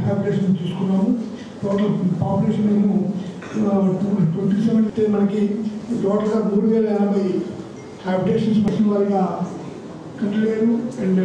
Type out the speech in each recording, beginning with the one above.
Habitation తీసుకున్నాము. Total population మేము 27 మనకి టోటల్గా 3080 హ్యాబిటేషన్స్ వచ్చిన వారిగా కంటిన్యూ. అండ్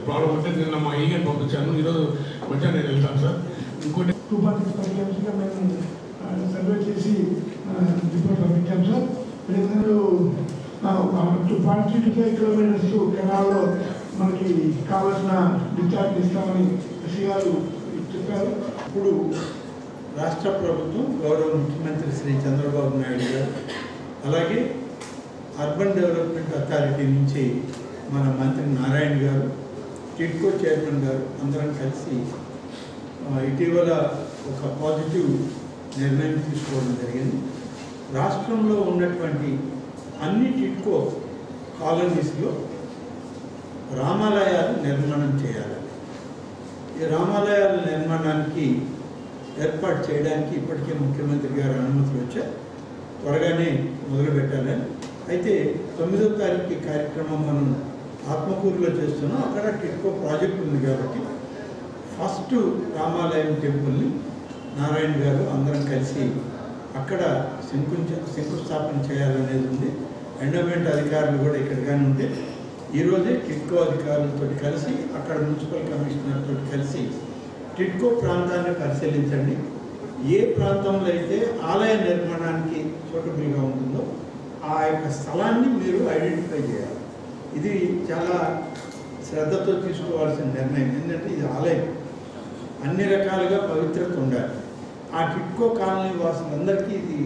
ప్రాబ్లం అంటే నిన్న మా ఈగని పంపించాను. ఈరోజు మధ్యాహ్నం నేను వెళ్తాను సార్. ఇంకోటి 2.5 కిలోమీటర్స్గా మేము సర్వే చేసి రిపోర్ట్ పంపించాం సార్. 2.35 కిలోమీటర్స్ కెనాల్లో మనకి కావాల్సిన డిశ్చార్జ్ ఇస్తామని ఎస్సీ గారు చెప్పారు. ఇప్పుడు రాష్ట్ర ప్రభుత్వం గౌరవ ముఖ్యమంత్రి శ్రీ చంద్రబాబు నాయుడు గారు, అలాగే అర్బన్ డెవలప్మెంట్ అథారిటీ నుంచి మన మంత్రి నారాయణ గారు, టిడ్కో చైర్మన్ గారు అందరం కలిసి ఇటీవల ఒక పాజిటివ్ నిర్ణయం తీసుకోవడం జరిగింది. రాష్ట్రంలో ఉన్నటువంటి అన్ని టిడ్కో కాలనీస్లో రామాలయాలు నిర్మాణం చేయాలి. ఈ రామాలయాల నిర్మాణానికి ఏర్పాటు చేయడానికి ఇప్పటికే ముఖ్యమంత్రి గారు అనుమతులు వచ్చాయి. త్వరగానే మొదలు పెట్టాలని. అయితే 9వ తారీఖు కార్యక్రమం మనం ఆత్మకూరులో చేస్తున్నాం. అక్కడ టిడ్కో ప్రాజెక్ట్ ఉంది కాబట్టి ఫస్ట్ రామాలయం టెంపుల్ని నారాయణ గారు అందరం కలిసి అక్కడ శంకుస్థాపన చేయాలనేది ఉంది. ఎండోమెంట్ అధికారులు కూడా ఇక్కడిగానే ఉంటే ఈరోజే టిడ్కో అధికారులతో కలిసి అక్కడ మున్సిపల్ కమిషనర్ తోటి కలిసి టిడ్కో ప్రాంతాన్ని పరిశీలించండి. ఏ ప్రాంతంలో అయితే ఆలయ నిర్మాణానికి సూటబుల్గా ఉంటుందో ఆ యొక్క స్థలాన్ని మీరు ఐడెంటిఫై చేయాలి. ఇది చాలా శ్రద్ధతో తీసుకోవాల్సిన నిర్ణయం. ఎందుకంటే ఇది ఆలయం, అన్ని రకాలుగా పవిత్రత ఉండాలి. ఆ టిడ్కో కాలనీ వాసులందరికీ ఇది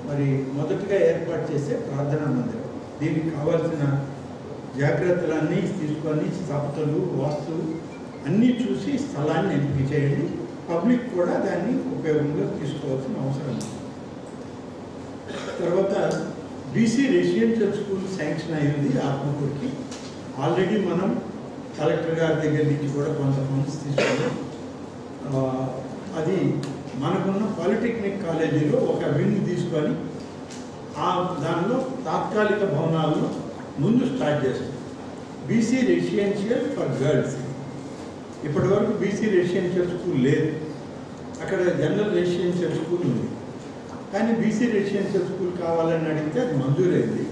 మరి మొదటిగా ఏర్పాటు చేసే ప్రార్థనా మందిరం. దీనికి కావాల్సిన జాగ్రత్తలన్నీ తీసుకొని స్థాపతలు, వాస్తు అన్నీ చూసి స్థలాన్ని ఎంపిక చేయండి. పబ్లిక్ కూడా దాన్ని ఉపయోగంలో తీసుకోవాల్సిన అవసరం ఉంది. తర్వాత బీసీ రెసిడెన్షియల్ స్కూల్ శాంక్షన్ అయ్యింది ఆత్మకూరుకి. ఆల్రెడీ మనం కలెక్టర్ గారి దగ్గర నుంచి కూడా కొంత ఫండ్స్ తీసుకున్నాం. అది మనకున్న పాలిటెక్నిక్ కాలేజీలో ఒక వింగ్ తీసుకొని దానిలో తాత్కాలిక భవనాల్లో ముందు స్టార్ట్ చేస్తాం. BC residential for girls. ఇప్పటి వరకు బీసీ రెసిడెన్షియల్ స్కూల్ లేదు. అక్కడ జనరల్ రెసిడెన్షియల్ స్కూల్ ఉంది. కానీ బీసీ రెసిడెన్షియల్ స్కూల్ కావాలని అడిగితే అది మంజూరైంది.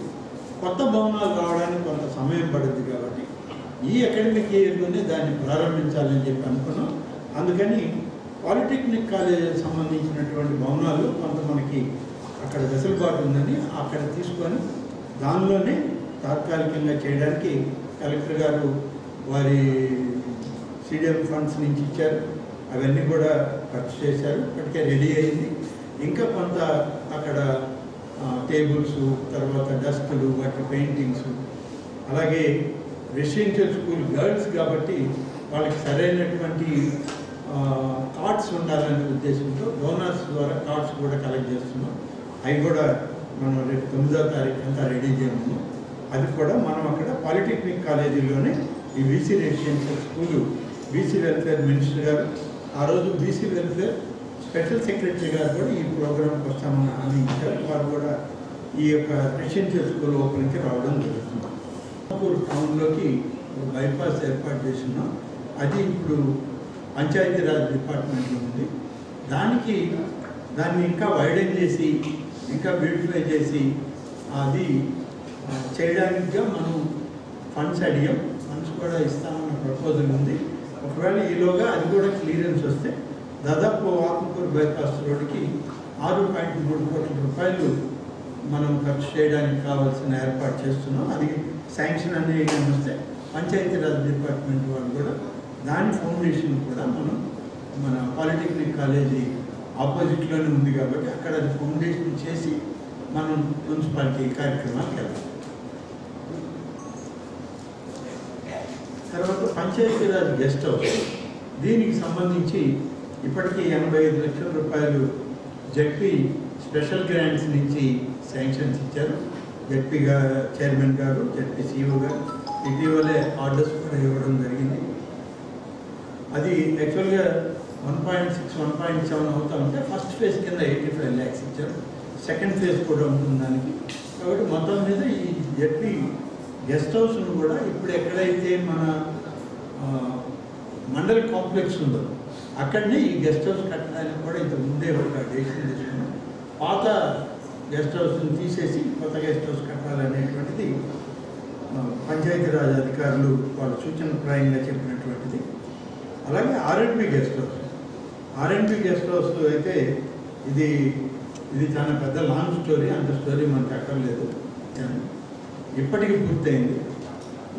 కొత్త భవనాలు రావడానికి కొంత సమయం పడుద్ది కాబట్టి ఈ అకాడమిక్ ఇయర్లోనే దాన్ని ప్రారంభించాలని చెప్పి అనుకున్నాం. అందుకని పాలిటెక్నిక్ కాలేజీకి సంబంధించినటువంటి భవనాలు కొంత మనకి అక్కడ వెసులుబాటు ఉందని అక్కడ తీసుకొని దానిలోనే తాత్కాలికంగా చేయడానికి కలెక్టర్ గారు వారి CDM ఫండ్స్ నుంచి ఇచ్చారు. అవన్నీ కూడా ఖర్చు చేశారు. ఇప్పటికే రెడీ అయింది. ఇంకా కొంత అక్కడ టేబుల్స్, తర్వాత డస్క్లు, వాటి పెయింటింగ్స్, అలాగే రెసిడెన్షియల్ స్కూల్ గర్ల్స్ కాబట్టి వాళ్ళకి సరైనటువంటి కార్డ్స్ ఉండాలనే ఉద్దేశంతో డోనర్స్ ద్వారా కార్డ్స్ కూడా కలెక్ట్ చేస్తున్నాం. అవి కూడా మనం రేపు 9వ తారీఖు అంతా రెడీ చేయము. అది కూడా మనం అక్కడ పాలిటెక్నిక్ కాలేజీలోనే ఈ BC residential school BC welfare minister గారు, ఆ రోజు బీసీ వెల్ఫేర్ స్పెషల్ సెక్రటరీ గారు కూడా ఈ ప్రోగ్రాంకి వస్తామని హామీ ఇచ్చారు. వారు కూడా ఈ యొక్క రెసిడెన్షియల్ స్కూల్ ఓపెనింగ్కి రావడం జరుగుతుంది. అన్నపూర్ టౌన్లోకి బైపాస్ ఏర్పాటు చేస్తున్నాం. అది ఇప్పుడు పంచాయతీరాజ్ డిపార్ట్మెంట్లో ఉంది. దాన్ని ఇంకా వైడెన్ చేసి ఇంకా బ్యూటిఫై చేసి అది చేయడానికిగా మనం ఫండ్స్ అడిగాం. ఫండ్స్ కూడా ఇస్తామన్న ప్రపోజల్ ఉంది. ఒకవేళ ఈలోగా అది కూడా క్లియరెన్స్ వస్తే దాదాపు ఆత్మకూరు బైపాస్ రోడ్డుకి 6.3 కోట్ల రూపాయలు మనం ఖర్చు చేయడానికి కావాల్సిన ఏర్పాటు చేస్తున్నాం. అది శాంక్షన్ అనేది వస్తే పంచాయతీరాజ్ డిపార్ట్మెంట్ వాళ్ళు కూడా దాని ఫౌండేషన్ కూడా మన పాలిటెక్నిక్ కాలేజీ ఆపోజిట్లోనే ఉంది కాబట్టి అక్కడ అది ఫౌండేషన్ చేసి మనం మున్సిపాలిటీ కార్యక్రమాలకు వెళ్తాం. తర్వాత పంచాయతీరాజ్ గెస్ట్ హౌస్, దీనికి సంబంధించి ఇప్పటికీ 85 లక్షల రూపాయలు జెడ్పీ స్పెషల్ గ్రాంట్స్ నుంచి శాంక్షన్స్ ఇచ్చారు. జెడ్పీ చైర్మన్ గారు, జెడ్పీ సిఇఓ గారు ఇటీవలే ఆర్డర్స్ కూడా ఇవ్వడం జరిగింది. అది యాక్చువల్గా 1.6, 1.7 అవుతా ఉంటే ఫస్ట్ ఫేజ్ కింద 85 lakhs ఇచ్చారు. సెకండ్ ఫేజ్ కూడా ఉంటుంది దానికి. కాబట్టి మొత్తం మీద ఈ జెడ్పీ గెస్ట్ హౌస్ను కూడా ఇప్పుడు ఎక్కడైతే మన మండల్ కాంప్లెక్స్ ఉందో అక్కడనే ఈ గెస్ట్ హౌస్ కట్టడానికి కూడా ఇంత ముందే ఒక డెసిషన్ తీసుకున్నాం. పాత గెస్ట్ హౌస్ని తీసేసి కొత్త గెస్ట్ హౌస్ కట్టాలనేటువంటిది పంచాయతీరాజ్ అధికారులు వాళ్ళ సూచనప్రాయంగా చెప్పినటువంటిది. అలాగే ఆర్ఎండ్బి గెస్ట్ హౌస్, ఆర్ఎండ్బి గెస్ట్ హౌస్ అయితే ఇది చాలా పెద్ద లాంగ్ స్టోరీ, అంత స్టోరీ మనకు అక్కర్లేదు. ఇప్పటికి పూర్తయింది.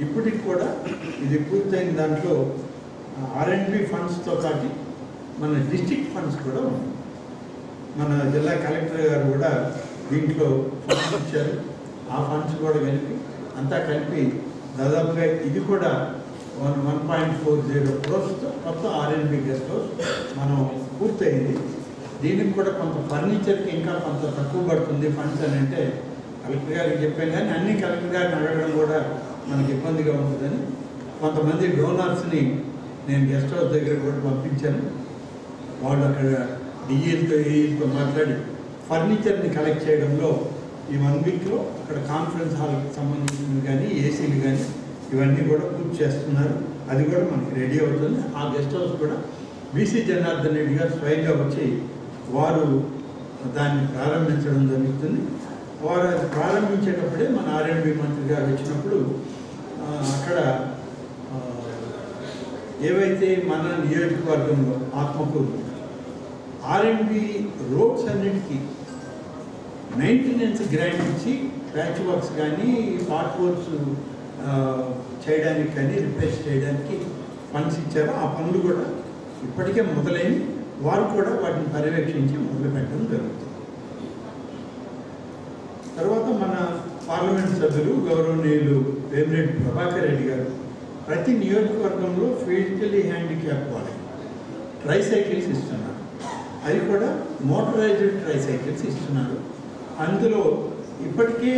ఇప్పటికి కూడా ఇది పూర్తయిన దాంట్లో ఆర్ఎండ్బి ఫండ్స్తో పాటు మన డిస్ట్రిక్ట్ ఫండ్స్ కూడా ఉన్నాయి. మన జిల్లా కలెక్టర్ గారు కూడా దీంట్లో ఫండ్స్ ఇచ్చారు. ఆ ఫండ్స్ కూడా కలిపి అంతా కలిపి దాదాపుగా ఇది కూడా 1.40 crores కొత్త ఆర్ఎండ్బి గెస్ట్ హౌస్ మనం పూర్తయింది. దీనికి కూడా కొంత ఫర్నిచర్కి ఇంకా కొంత తక్కువ పడుతుంది ఫండ్స్ అని అంటే కలెక్టర్ గారికి చెప్పాను. కానీ అన్ని కలెక్టర్ గారిని అడగడం కూడా మనకి ఇబ్బందిగా ఉంటుందని కొంతమంది డోనర్స్ని నేను గెస్ట్ హౌస్ దగ్గర కూడా పంపించాను. వాళ్ళు అక్కడ డిఈతో మాట్లాడి ఫర్నిచర్ని కలెక్ట్ చేయడంలో ఈ 1 weekలో అక్కడ కాన్ఫరెన్స్ హాల్కి సంబంధించినవి కానీ ఏసీలు కానీ ఇవన్నీ కూడా పూర్తి చేస్తున్నారు. అది కూడా మనకి రెడీ అవుతుంది. ఆ గెస్ట్ హౌస్ కూడా బీసీ జనార్దన్ రెడ్డి గారు స్వయంగా వచ్చి వారు దాన్ని ప్రారంభించడం జరుగుతుంది. వారు అది ప్రారంభించేటప్పుడే మన ఆర్ఎండ్బి మంత్రి గారు వచ్చినప్పుడు అక్కడ ఏవైతే మన నియోజకవర్గంలో ఆత్మకూరు ఆర్ఎండ్బి రోడ్స్ అన్నిటికీ మెయింటెనెన్స్ గ్రాంట్ ఇచ్చి ప్యాచ్ వర్క్స్ కానీ పార్ట్ వర్క్స్ చేయడానికి కానీ రిపేర్స్ చేయడానికి ఫండ్స్ ఇచ్చారు. ఆ పనులు కూడా ఇప్పటికే మొదలైంది. వారు కూడా వాటిని పర్యవేక్షించి మొదలు పెట్టడం జరుగుతుంది. తర్వాత మన పార్లమెంట్ సభ్యులు గౌరవనీయులు వేమిరెడ్డి ప్రభాకర్ రెడ్డి గారు ప్రతి నియోజకవర్గంలో ఫిజికలీ హ్యాండిక్యాప్ వాళ్ళకి ట్రైసైకిల్స్ ఇస్తున్నారు. అది కూడా మోటరైజ్డ్ ట్రైసైకిల్స్ ఇస్తున్నారు. అందులో ఇప్పటికే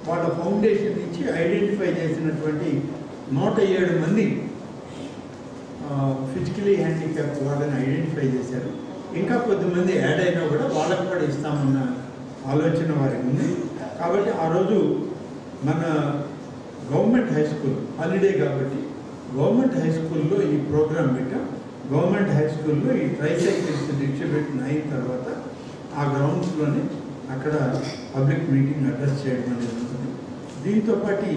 వాళ్ళ ఫౌండేషన్ నుంచి ఐడెంటిఫై చేసినటువంటి 107 మంది ఫిజికలీ హ్యాండిక్యాప్ వాళ్ళని ఐడెంటిఫై చేశారు. ఇంకా కొద్దిమంది యాడ్ అయినా కూడా వాళ్ళకు కూడా ఇస్తామన్న ఆలోచన వారికి ఉంది. కాబట్టి ఆ రోజు మన గవర్నమెంట్ హై స్కూల్ హాలిడే కాబట్టి గవర్నమెంట్ హై స్కూల్లో ఈ ప్రోగ్రాం పెట్టాం. గవర్నమెంట్ హై స్కూల్లో ఈ ట్రైసైకిల్స్ డిస్ట్రిబ్యూట్ అయిన తర్వాత ఆ గ్రౌండ్స్లోనే అక్కడ పబ్లిక్ మీటింగ్ అడ్రస్ చేయడం అనేది ఉంటుంది. దీంతోపాటు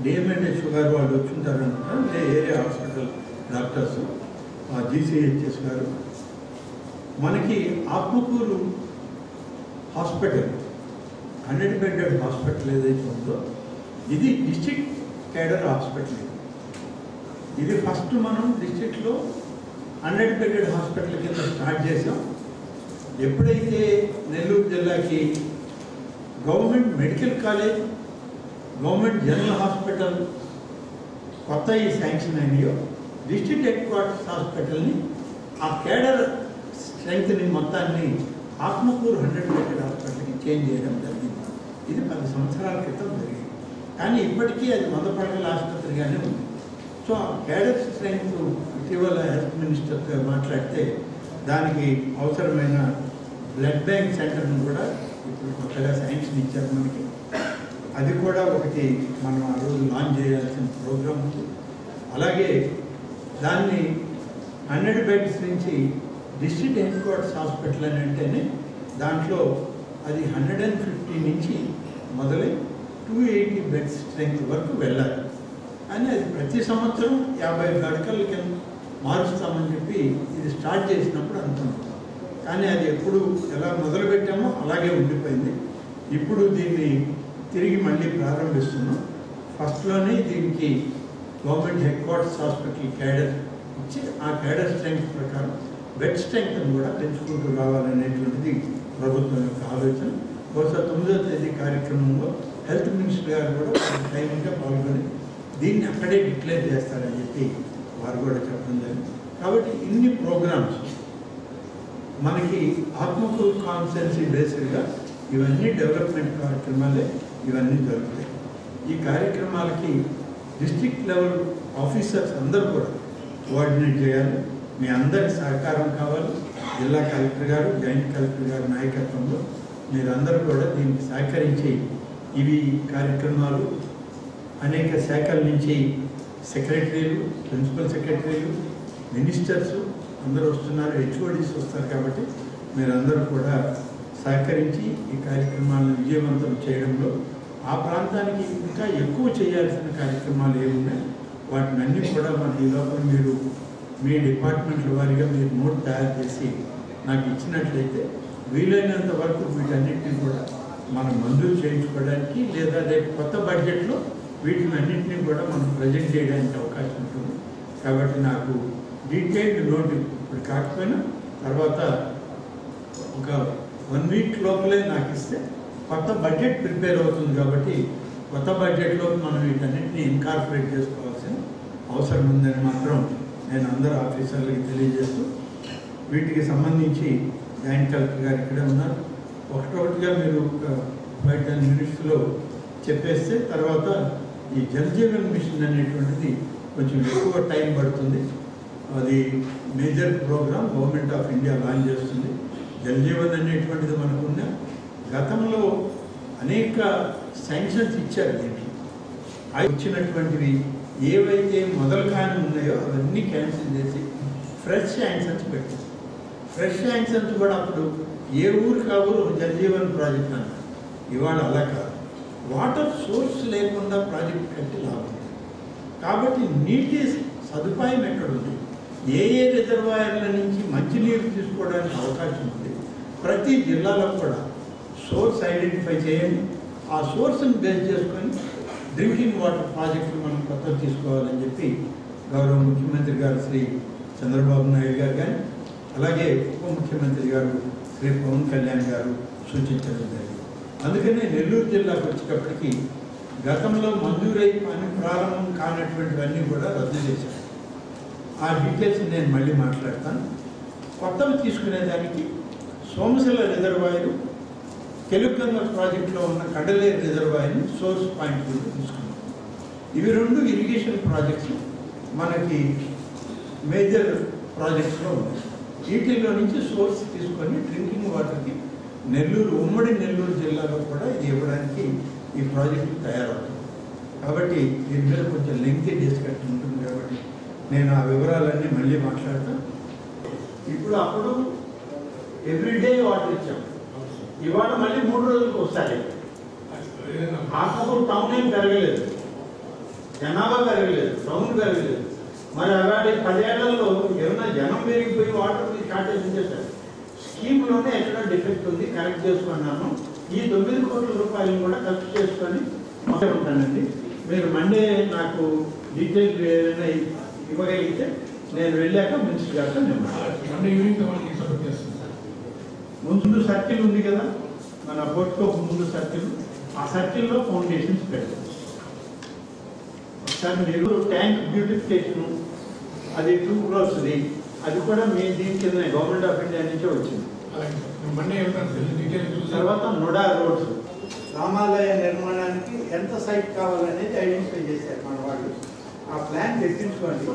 డిఎంఎన్హెచ్ గారు వాళ్ళు వచ్చుంటారనుకుంటారు, ఏరియా హాస్పిటల్ డాక్టర్స్ జీసీహెచ్ఎస్ గారు. మనకి ఆత్మకూరు హాస్పిటల్ 100-bedded హాస్పిటల్ ఏదైతే ఉందో ఇది డిస్ట్రిక్ట్ కేడర్ హాస్పిటల్. ఇది ఫస్ట్ మనం డిస్ట్రిక్ట్లో 100-bedded హాస్పిటల్ కింద స్టార్ట్ చేసాం. ఎప్పుడైతే నెల్లూరు జిల్లాకి government medical college, government general hospital కొత్త ఈ శాంక్షన్ అయినాయో డిస్ట్రిక్ట్ హెడ్ క్వార్టర్స్ హాస్పిటల్ని ఆ కేడర్ స్ట్రెంగ్త్ని మొత్తాన్ని ఆత్మకూరు 100-bedded హాస్పిటల్కి చేంజ్ చేయడం జరిగింది. ఇది 10 సంవత్సరాల క్రితం జరిగింది. కానీ ఇప్పటికీ అది 100 పడకల ఆసుపత్రిగానే ఉంది. సో ఆ కేడర్ స్ట్రెంగ్త్ ఇటీవల హెల్త్ మినిస్టర్తో మాట్లాడితే దానికి అవసరమైన బ్లడ్ బ్యాంక్ సెంటర్ను కూడా ఇప్పుడు కొత్తగా శాంక్షన్ ఇచ్చారు మనకి. అది కూడా ఒకటి మనం ఆ రోజు లాంచ్ చేయాల్సిన ప్రోగ్రాం ఉంది. అలాగే దాన్ని 100 beds నుంచి డిస్ట్రిక్ట్ హెడ్ క్వార్టర్స్ హాస్పిటల్ అని అంటేనే దాంట్లో అది 150 నుంచి మొదలై 280 beds స్ట్రెంగ్త్ వరకు వెళ్ళాలి అని అది ప్రతి సంవత్సరం 50 పడకల కింద మారుస్తామని చెప్పి ఇది స్టార్ట్ చేసినప్పుడు అనుకున్నాం. కానీ అది ఎప్పుడు ఎలా మొదలుపెట్టామో అలాగే ఉండిపోయింది. ఇప్పుడు దీన్ని తిరిగి మళ్ళీ ప్రారంభిస్తున్నాం. ఫస్ట్లోనే దీనికి government head quarters hospital cadre ఇచ్చి ఆ క్యాడర్ స్ట్రెంగ్త్ ప్రకారం బెడ్ స్ట్రెంగ్త్ని కూడా పెంచుకుంటూ రావాలనేటువంటిది ప్రభుత్వం యొక్క ఆలోచన. బహుశా 9వ తేదీ కార్యక్రమంలో హెల్త్ మినిస్టర్ గారు కూడా టైంగా పాల్గొని దీన్ని అక్కడే డిక్లేర్ చేస్తారని చెప్పి వారు కూడా చెప్పడం జరిగింది. కాబట్టి ఇన్ని ప్రోగ్రామ్స్ మనకి ఆత్మకూరు కాన్స్టిట్యున్సీ బేస్డ్గా ఇవన్నీ డెవలప్మెంట్ కార్యక్రమాలే ఇవన్నీ జరుగుతాయి. ఈ కార్యక్రమాలకి డిస్ట్రిక్ట్ లెవెల్ ఆఫీసర్స్ అందరూ కూడా కోఆర్డినేట్ చేయాలి. మీ అందరి సహకారం కావాలి. జిల్లా కలెక్టర్ గారు, జాయింట్ కలెక్టర్ గారి నాయకత్వంలో మీరందరూ కూడా దీనికి సహకరించి ఇవి కార్యక్రమాలు అనేక శాఖల నుంచి సెక్రటరీలు, ప్రిన్సిపల్ సెక్రటరీలు, మినిస్టర్స్ అందరూ వస్తున్నారు, హెచ్ఓడీస్ వస్తారు. కాబట్టి మీరందరూ కూడా సహకరించి ఈ కార్యక్రమాలను విజయవంతం చేయడంలో ఆ ప్రాంతానికి ఇంకా ఎక్కువ చేయాల్సిన కార్యక్రమాలు ఏమున్నాయి వాటిని అన్నీ కూడా మన ఈ లోపల మీరు మీ డిపార్ట్మెంట్ల వారీగా మీరు నోట్ తయారు చేసి నాకు ఇచ్చినట్లయితే వీలైనంత వరకు వీటన్నిటిని కూడా మనం మంజూరు చేయించుకోవడానికి లేదా రేపు కొత్త బడ్జెట్లో వీటిని అన్నింటినీ కూడా మనం ప్రజెంట్ చేయడానికి అవకాశం ఉంటుంది. కాబట్టి నాకు డీటెయిల్డ్ నోట్ ఇప్పుడు కాకపోయినా తర్వాత ఒక 1 వీక్ లోపలే నాకు ఇస్తే కొత్త బడ్జెట్ ప్రిపేర్ అవుతుంది. కాబట్టి కొత్త బడ్జెట్లో మనం వీటన్నిటిని ఇన్కార్పొరేట్ చేసుకోవాల్సిన అవసరం ఉందని మాత్రం నేను అందరు ఆఫీసర్లకి తెలియజేస్తూ వీటికి సంబంధించి జాయింట్ కలెక్టర్ గారు ఇక్కడే ఉన్నారు. ఒకటొకటిగా మీరు 5-10 మినిట్స్లో చెప్పేస్తే తర్వాత ఈ జల్ జీవన్ మిషన్ అనేటువంటిది కొంచెం ఎక్కువ టైం పడుతుంది. అది major program government of India launch చేస్తుంది. జల్ జీవన్ అనేటువంటిది మనకున్న గతంలో అనేక శాంక్షన్స్ ఇచ్చారు. దీనికి అవి వచ్చినటువంటివి ఏవైతే మొదలు కాని ఉన్నాయో అవన్నీ క్యాన్సిల్ చేసి ఫ్రెష్ శాంక్షన్స్ పెట్టారు. ఫ్రెష్ శాంక్షన్స్ కూడా అప్పుడు ఏ ఊరికి ఆ ఊరు జల్ జీవన్ ప్రాజెక్ట్ అన్నారు. ఇవాళ అలా కాదు. వాటర్ సోర్స్ లేకుండా ప్రాజెక్ట్ కట్టి లాభం. కాబట్టి నీటి సదుపాయం ఎక్కడుంది, ఏ ఏ రిజర్వాయర్ల నుంచి మంచినీరు తీసుకోవడానికి అవకాశం ఉంది, ప్రతి జిల్లాలో కూడా సోర్స్ ఐడెంటిఫై చేయండి. ఆ సోర్స్ని బేస్ చేసుకొని డ్రింకింగ్ వాటర్ ప్రాజెక్టులు మనం కొత్తగా తీసుకోవాలని చెప్పి గౌరవ ముఖ్యమంత్రి గారు శ్రీ చంద్రబాబు నాయుడు గారు కానీ అలాగే ఉప ముఖ్యమంత్రి గారు శ్రీ పవన్ కళ్యాణ్ గారు సూచించడం జరిగింది. అందుకనే నెల్లూరు జిల్లాకు వచ్చేటప్పటికి గతంలో మంజూరై పని ప్రారంభం కానటువంటివన్నీ కూడా రద్దు చేశారు. ఆ డీటెయిల్స్ నేను మళ్ళీ మాట్లాడతాను. కొత్తవి తీసుకునేదానికి సోమశిల రిజర్వాయరు, తెలుగంగ ప్రాజెక్టులో ఉన్న కడలేరు రిజర్వాయర్ని సోర్స్ పాయింట్ కింద తీసుకున్నాం. ఇవి 2 ఇరిగేషన్ ప్రాజెక్ట్స్ మనకి మేజర్ ప్రాజెక్ట్స్లో ఉన్నాయి. వీటిల్లో నుంచి సోర్స్ తీసుకొని డ్రింకింగ్ వాటర్కి నెల్లూరు, ఉమ్మడి నెల్లూరు జిల్లాలో కూడా ఇది ఇవ్వడానికి ఈ ప్రాజెక్టు తయారవుతుంది. కాబట్టి దీని మీద కొంచెం లెంగ్తీ డిస్కషన్ ఉంటుంది. కాబట్టి నేను ఆ వివరాలన్నీ మళ్ళీ మాట్లాడతాను. ఇప్పుడు అప్పుడు ఎవ్రీడే వాటర్ ఇచ్చాం. ఇవాళ మళ్ళీ 3 రోజులకు వస్తాయి. ఆత్మకూరు టౌన్ ఏం పెరగలేదు, జనాభా పెరగలేదు, టౌన్ పెరగలేదు. మరి అలాంటి 10 ఏళ్లలో ఏమైనా జనం పెరిగిపోయి వాటర్ షార్టేజ్ చేశారు. స్కీమ్లోనే ఎక్కడ డిఫెక్ట్ ఉంది, కరెక్ట్ చేసుకున్నాను. ఈ 9 కోట్ల రూపాయలను కూడా ఖర్చు చేసుకొని ఉంటానండి. మీరు మండే నాకు డీటెయిల్ ఏదైనా ఇవ్వగలిగితే నేను వెళ్ళాక మినిస్టర్ గారితో నేను మండే ఈవినింగ్ సపోర్ట్ చేస్తాను. ముందు సర్కిల్ ఉంది కదా, మన పోర్ట్కో ముందు సర్కిల్, ఆ సర్కిల్లో ఫౌండేషన్స్ పెట్టారు. ఒకసారి మీరు ట్యాంక్ బ్యూటిఫికేషన్ అది 2 crores, అది కూడా మీ దీని కింద గవర్నమెంట్ ఆఫ్ ఇండియా నుంచే వచ్చింది. మండే తర్వాత నోడా రోడ్స్, రామాలయ నిర్మాణానికి ఎంత సైట్ కావాలనేది ఐడెంటిఫై చేశారు మన వాళ్ళు. ఆ ప్లాన్ తెప్పించుకోండి,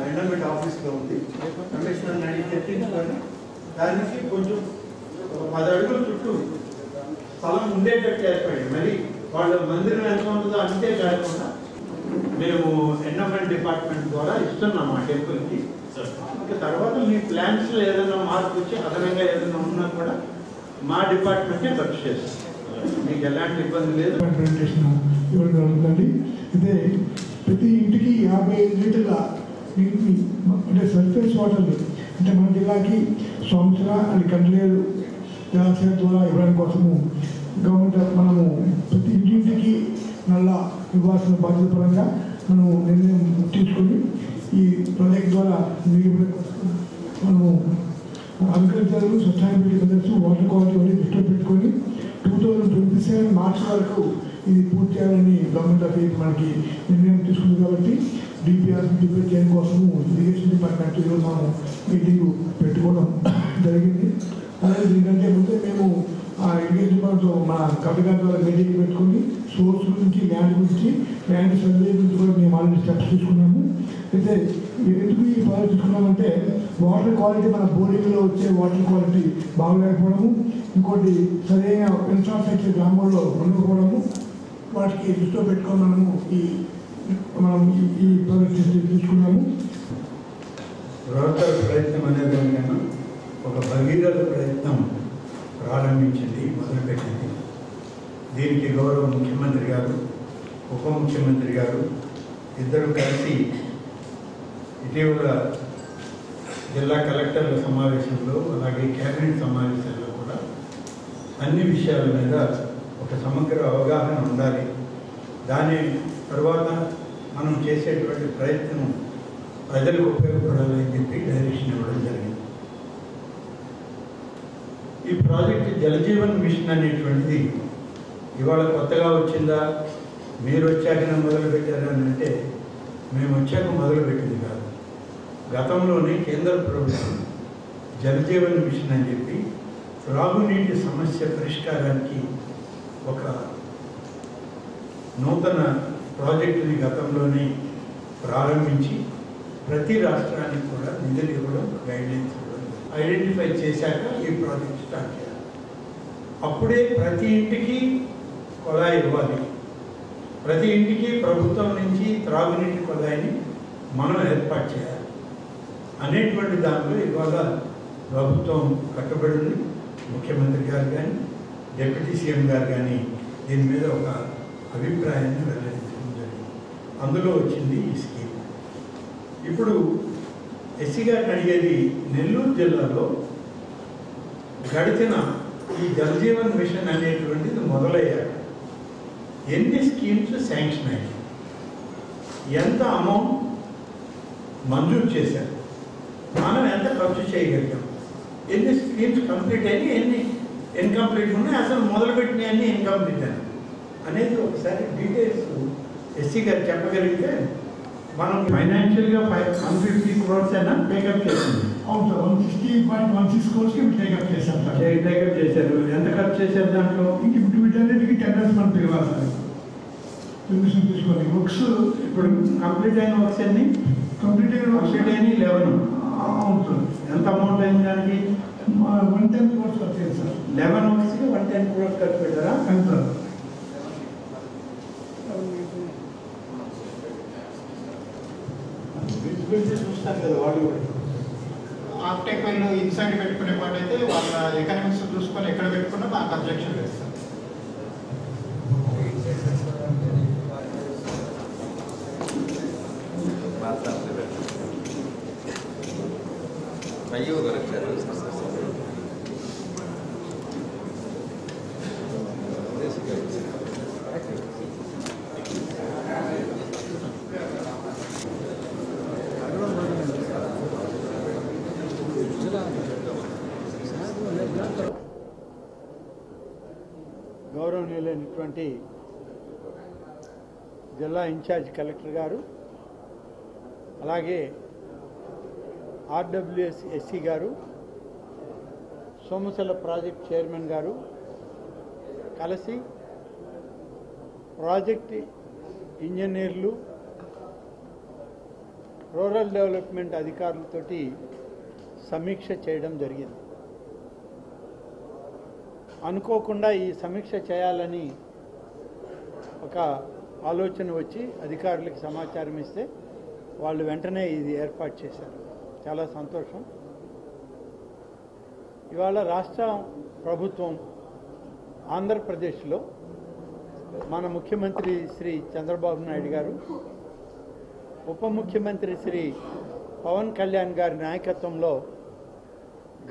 ఎండోమెంట్ ఆఫీస్లో ఉంది. కమిషనర్ని అడిగి తెప్పించుకొని దానికి కొంచెం 10 అడుగుల చుట్టూ స్థలం ఉండేటట్టు ఏర్పడి, మరి వాళ్ళ మందిరం ఎంత ఉంటుందో అంతే కాకుండా మేము ఎండోమెంట్ డిపార్ట్మెంట్ ద్వారా ఇస్తున్నాం ఆ టెంపుల్కి. ఇంకా తర్వాత మీ ప్లాన్స్లో ఏదైనా మార్పు వచ్చి అదనంగా ఏదైనా ఉన్నా కూడా మా డిపార్ట్మెంటే ఖర్చు చేస్తాం. మీకు ఎలాంటి ఇబ్బంది లేదు. ప్రెజెంటేషన్ ఇవ్వడం జరుగుతుంది. ఇదే ప్రతి ఇంటికి 55 లీటర్ల నీటిని అంటే సర్ఫేస్ వాటర్ అంటే మన జిల్లాకి సోమశిల అండ్ కండ్లేరు జలాశయం ద్వారా ఇవ్వడం కోసము గవర్నమెంట్ మనము ప్రతి ఇంటింటికి నల్ల ఇవ్వాల్సిన బాధ్యత పరంగా మనం నిర్ణయం తీసుకొని ఈ ప్రాజెక్ట్ ద్వారా నీరు మనము agriculture, sustainability measures, water quality అన్ని దృష్టిలో పెట్టుకొని 2027 మార్చి వరకు ఇది పూర్తి చేయాలని గవర్నమెంట్ ఆఫ్ ఇండియా మనకి నిర్ణయం తీసుకుంది కాబట్టి డిపిఆర్ డిబేట్ చేయడం కోసము ఇరిగేషన్ డిపార్ట్మెంట్ ఈరోజు మనం మీటింగ్ పెట్టుకోవడం జరిగింది. అలాగే దీనికంటే ముందే మేము ఆ ఇరిగేషన్ డిపార్ట్మెంట్తో మన కలెక్టర్ ద్వారా మీటింగ్ పెట్టుకుని సోర్స్ గురించి ల్యాండ్ సర్వే గురించి కూడా మేము ఆల్రెడీ స్టెప్స్ తీసుకున్నాము. అయితే ఎందుకు ఈ ప్రాజెక్ట్ తీసుకున్నామంటే వాటర్ క్వాలిటీ మన బోరింగ్లో వచ్చే వాటర్ క్వాలిటీ బాగలేకపోవడము, ఇంకోటి సరైన ఇన్ఫ్రాస్ట్రక్చర్ గ్రామాల్లో ఉండకపోవడము, వాటికి దృష్టిలో పెట్టుకొని మనం ఈ ప్రాజెక్ట్ తీసుకున్నాము. బృహత్తర ప్రయత్నం అనేదానికన్నా ఒక భగీరథ ప్రయత్నం ప్రారంభించింది, మొదలుపెట్టింది. దీనికి గౌరవ ముఖ్యమంత్రి గారు, ఉప ముఖ్యమంత్రి గారు ఇద్దరు కలిసి ఇటీవల జిల్లా కలెక్టర్ల సమావేశంలో అలాగే కేబినెట్ సమావేశాల్లో కూడా అన్ని విషయాల మీద ఒక సమగ్ర అవగాహన ఉండాలి, దాని తర్వాత మనం చేసేటువంటి ప్రయత్నం ప్రజలకు ఉపయోగపడాలని చెప్పి డైరెక్షన్ ఇవ్వడం జరిగింది. ఈ ప్రాజెక్టు జలజీవన్ మిషన్ అనేటువంటిది ఇవాళ కొత్తగా వచ్చిందా, మీరు వచ్చాక మొదలుపెట్టారా అని అంటే మేము వచ్చాక మొదలుపెట్టింది కాదు. గతంలోనే కేంద్ర ప్రభుత్వం జలజీవన్ మిషన్ అని చెప్పి త్రాగునీటి సమస్య పరిష్కారానికి ఒక నూతన ప్రాజెక్టుని గతంలోనే ప్రారంభించి ప్రతి రాష్ట్రానికి కూడా నిధులు ఇవ్వడం, గైడ్లైన్స్ ఇవ్వడం, ఐడెంటిఫై చేశాక ఈ ప్రాజెక్ట్ స్టార్ట్ చేయాలి. అప్పుడే ప్రతి ఇంటికి కొలాయి ఇవ్వాలి, ప్రతి ఇంటికి ప్రభుత్వం నుంచి త్రాగునీటి కొలాయిని మనం ఏర్పాటు చేయాలి అనేటువంటి దాంట్లో ఇవాళ ప్రభుత్వం కట్టుబడింది. ముఖ్యమంత్రి గారు కానీ డిప్యూటీ సీఎం గారు కానీ దీని మీద ఒక అభిప్రాయాన్ని వెల్లడించడం జరిగింది. అందులో వచ్చింది ఈ స్కీమ్. ఇప్పుడు ఎస్సీ గారిని అడిగేది, నెల్లూరు జిల్లాలో గడిచిన ఈ జలజీవన్ మిషన్ అనేటువంటిది మొదలయ్యాక ఎన్ని స్కీమ్స్ శాంక్షన్ అయ్యాయి, ఎంత అమౌంట్ మంజూరు చేశారు, మనం ఎంత ఖర్చు చేయగలిగాం, ఎన్ని స్కీమ్స్ కంప్లీట్ అయినాయి, ఎన్ని ఇన్కంప్లీట్ ఉన్నాయి, అసలు మొదలుపెట్టిన అన్ని ఇన్కంప్లీట్ అని అనేది ఒకసారి డీటెయిల్స్ ఎస్సీ గారు చెప్పగలిగితే మనం ఫైనాన్షియల్గా 150 crores అయినా టేకప్ చేసింది. అవును సార్, 160.16 crores టేకప్ చేశారు సార్. టేకప్ చేశారు. ఎంత ఖర్చు చేశారు దాంట్లో? ఇంక ఇప్పుడు వీటన్నిటికీ టెండర్స్ మనం పిలవాలి సార్, పర్మిషన్ తీసుకోవాలి. వర్క్స్ ఇప్పుడు కంప్లీట్ అయిన వర్క్స్ అన్ని కంప్లీట్ అయిన 11. అవును సార్. ఎంత అమౌంట్ అయింది దానికి? 110 crores వచ్చాయి సార్. 11 వర్క్స్కి 110 crores ఖర్చు పెట్టారా? ఎంత సార్? చూస్తాను కదా వాళ్ళు కూడా. ఆఫ్టేక్ వాళ్ళు ఇన్సైడ్ పెట్టుకునే పాటు అయితే వాళ్ళ ఎకనామిక్స్ చూసుకొని ఎక్కడ పెట్టుకున్నా మాకు అబ్జెక్షన్ వేస్తారు. గౌరవనీయులైనటువంటి జిల్లా ఇన్ఛార్జ్ కలెక్టర్ గారు, అలాగే ఆర్డబ్ల్యూఎస్ ఎస్సీ గారు, సోమశల ప్రాజెక్ట్ చైర్మన్ గారు కలిసి ప్రాజెక్ట్ ఇంజనీర్లు, రూరల్ డెవలప్మెంట్ అధికారులతోటి సమీక్ష చేయడం జరిగింది. అనుకోకుండా ఈ సమీక్ష చేయాలని ఒక ఆలోచన వచ్చి అధికారులకు సమాచారం ఇస్తే వాళ్ళు వెంటనే ఇది ఏర్పాటు చేశారు. చాలా సంతోషం. ఇవాళ రాష్ట్ర ప్రభుత్వం ఆంధ్రప్రదేశ్లో మన ముఖ్యమంత్రి శ్రీ చంద్రబాబు నాయుడు గారు, ఉప ముఖ్యమంత్రి శ్రీ పవన్ కళ్యాణ్ గారి నాయకత్వంలో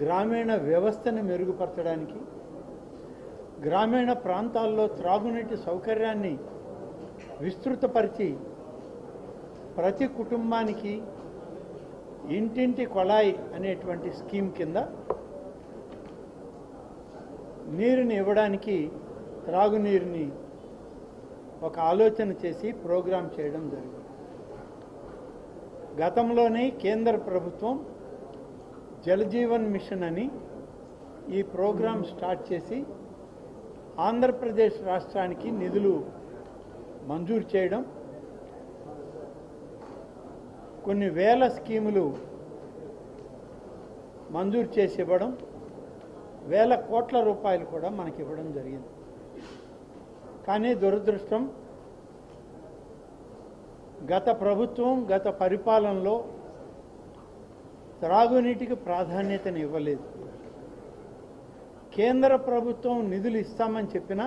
గ్రామీణ వ్యవస్థను మెరుగుపరచడానికి, గ్రామీణ ప్రాంతాల్లో త్రాగునీటి సౌకర్యాన్ని విస్తృతపరిచి ప్రతి కుటుంబానికి ఇంటింటి కొళాయి అనేటువంటి స్కీమ్ కింద నీరుని ఇవ్వడానికి, త్రాగునీరుని ఒక ఆలోచన చేసి ప్రోగ్రాం చేయడం జరిగింది. గతంలోనే కేంద్ర ప్రభుత్వం జలజీవన్ మిషన్ అని ఈ ప్రోగ్రాం స్టార్ట్ చేసి ఆంధ్రప్రదేశ్ రాష్ట్రానికి నిధులు మంజూరు చేయడం, కొన్ని వేల స్కీములు మంజూరు చేసి ఇవ్వడం, వేల కోట్ల రూపాయలు కూడా మనకి ఇవ్వడం జరిగింది. కానీ దురదృష్టం, గత ప్రభుత్వం గత పరిపాలనలో త్రాగునీటికి ప్రాధాన్యతను ఇవ్వలేదు. కేంద్ర ప్రభుత్వం నిధులు ఇస్తామని చెప్పినా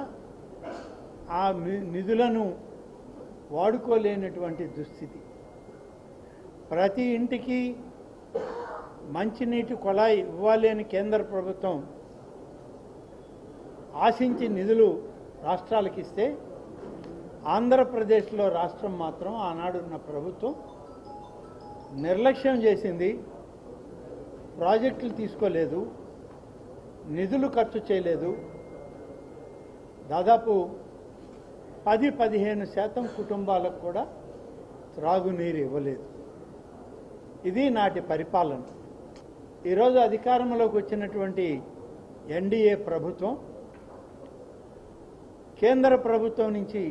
ఆ నిధులను వాడుకోలేనటువంటి దుస్థితి. ప్రతి ఇంటికి మంచినీటి కుళాయి ఇవ్వాలి అని కేంద్ర ప్రభుత్వం ఆశించి నిధులు రాష్ట్రాలకు ఇస్తే, ఆంధ్రప్రదేశ్లో రాష్ట్రం మాత్రం ఆనాడున్న ప్రభుత్వం నిర్లక్ష్యం చేసింది. ప్రాజెక్టులు తీసుకోలేదు, నిధులు ఖర్చు చేయలేదు. దాదాపు 10-15% కుటుంబాలకు కూడా త్రాగునీరు ఇవ్వలేదు. ఇది నాటి పరిపాలన. ఈరోజు అధికారంలోకి వచ్చినటువంటి ఎన్డీఏ ప్రభుత్వం కేంద్ర ప్రభుత్వం నుంచి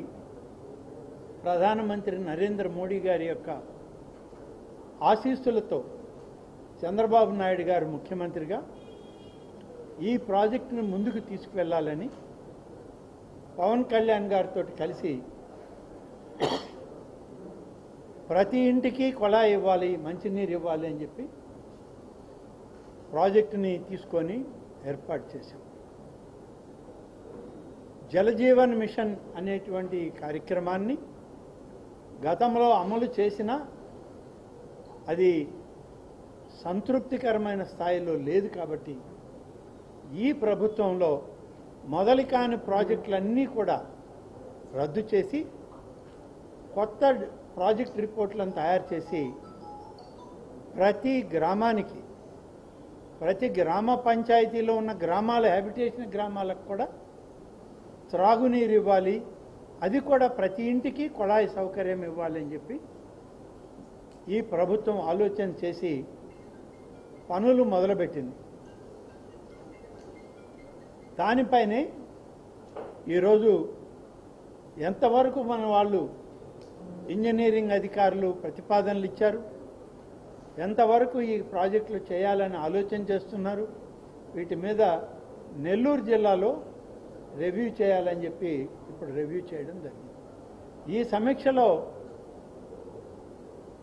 ప్రధానమంత్రి నరేంద్ర మోడీ గారి యొక్క ఆశీస్సులతో చంద్రబాబు నాయుడు గారు ముఖ్యమంత్రిగా ఈ ప్రాజెక్టును ముందుకు తీసుకువెళ్ళాలని పవన్ కళ్యాణ్ గారితో కలిసి ప్రతి ఇంటికి కుళాయి ఇవ్వాలి, మంచినీరు ఇవ్వాలి అని చెప్పి ప్రాజెక్టుని తీసుకొని ఏర్పాటు చేశాం. జలజీవన్ మిషన్ అనేటువంటి కార్యక్రమాన్ని గతంలో అమలు చేసినా అది సంతృప్తికరమైన స్థాయిలో లేదు. కాబట్టి ఈ ప్రభుత్వంలో మొదలు కాని ప్రాజెక్టులన్నీ కూడా రద్దు చేసి కొత్త ప్రాజెక్ట్ రిపోర్ట్లను తయారు చేసి ప్రతి గ్రామానికి, ప్రతి గ్రామ పంచాయతీలో ఉన్న గ్రామాల హ్యాబిటేషన్ గ్రామాలకు కూడా త్రాగునీరు ఇవ్వాలి, అది కూడా ప్రతి ఇంటికి కుళాయి సౌకర్యం ఇవ్వాలి అని చెప్పి ఈ ప్రభుత్వం ఆలోచన చేసి పనులు మొదలుపెట్టింది. దానిపైనే ఈరోజు ఎంతవరకు మన వాళ్ళు ఇంజనీరింగ్ అధికారులు ప్రతిపాదనలు ఇచ్చారు, ఎంతవరకు ఈ ప్రాజెక్టులు చేయాలని ఆలోచన చేస్తున్నారు, వీటి మీద నెల్లూరు జిల్లాలో రివ్యూ చేయాలని చెప్పి ఇప్పుడు రివ్యూ చేయడం జరిగింది. ఈ సమీక్షలో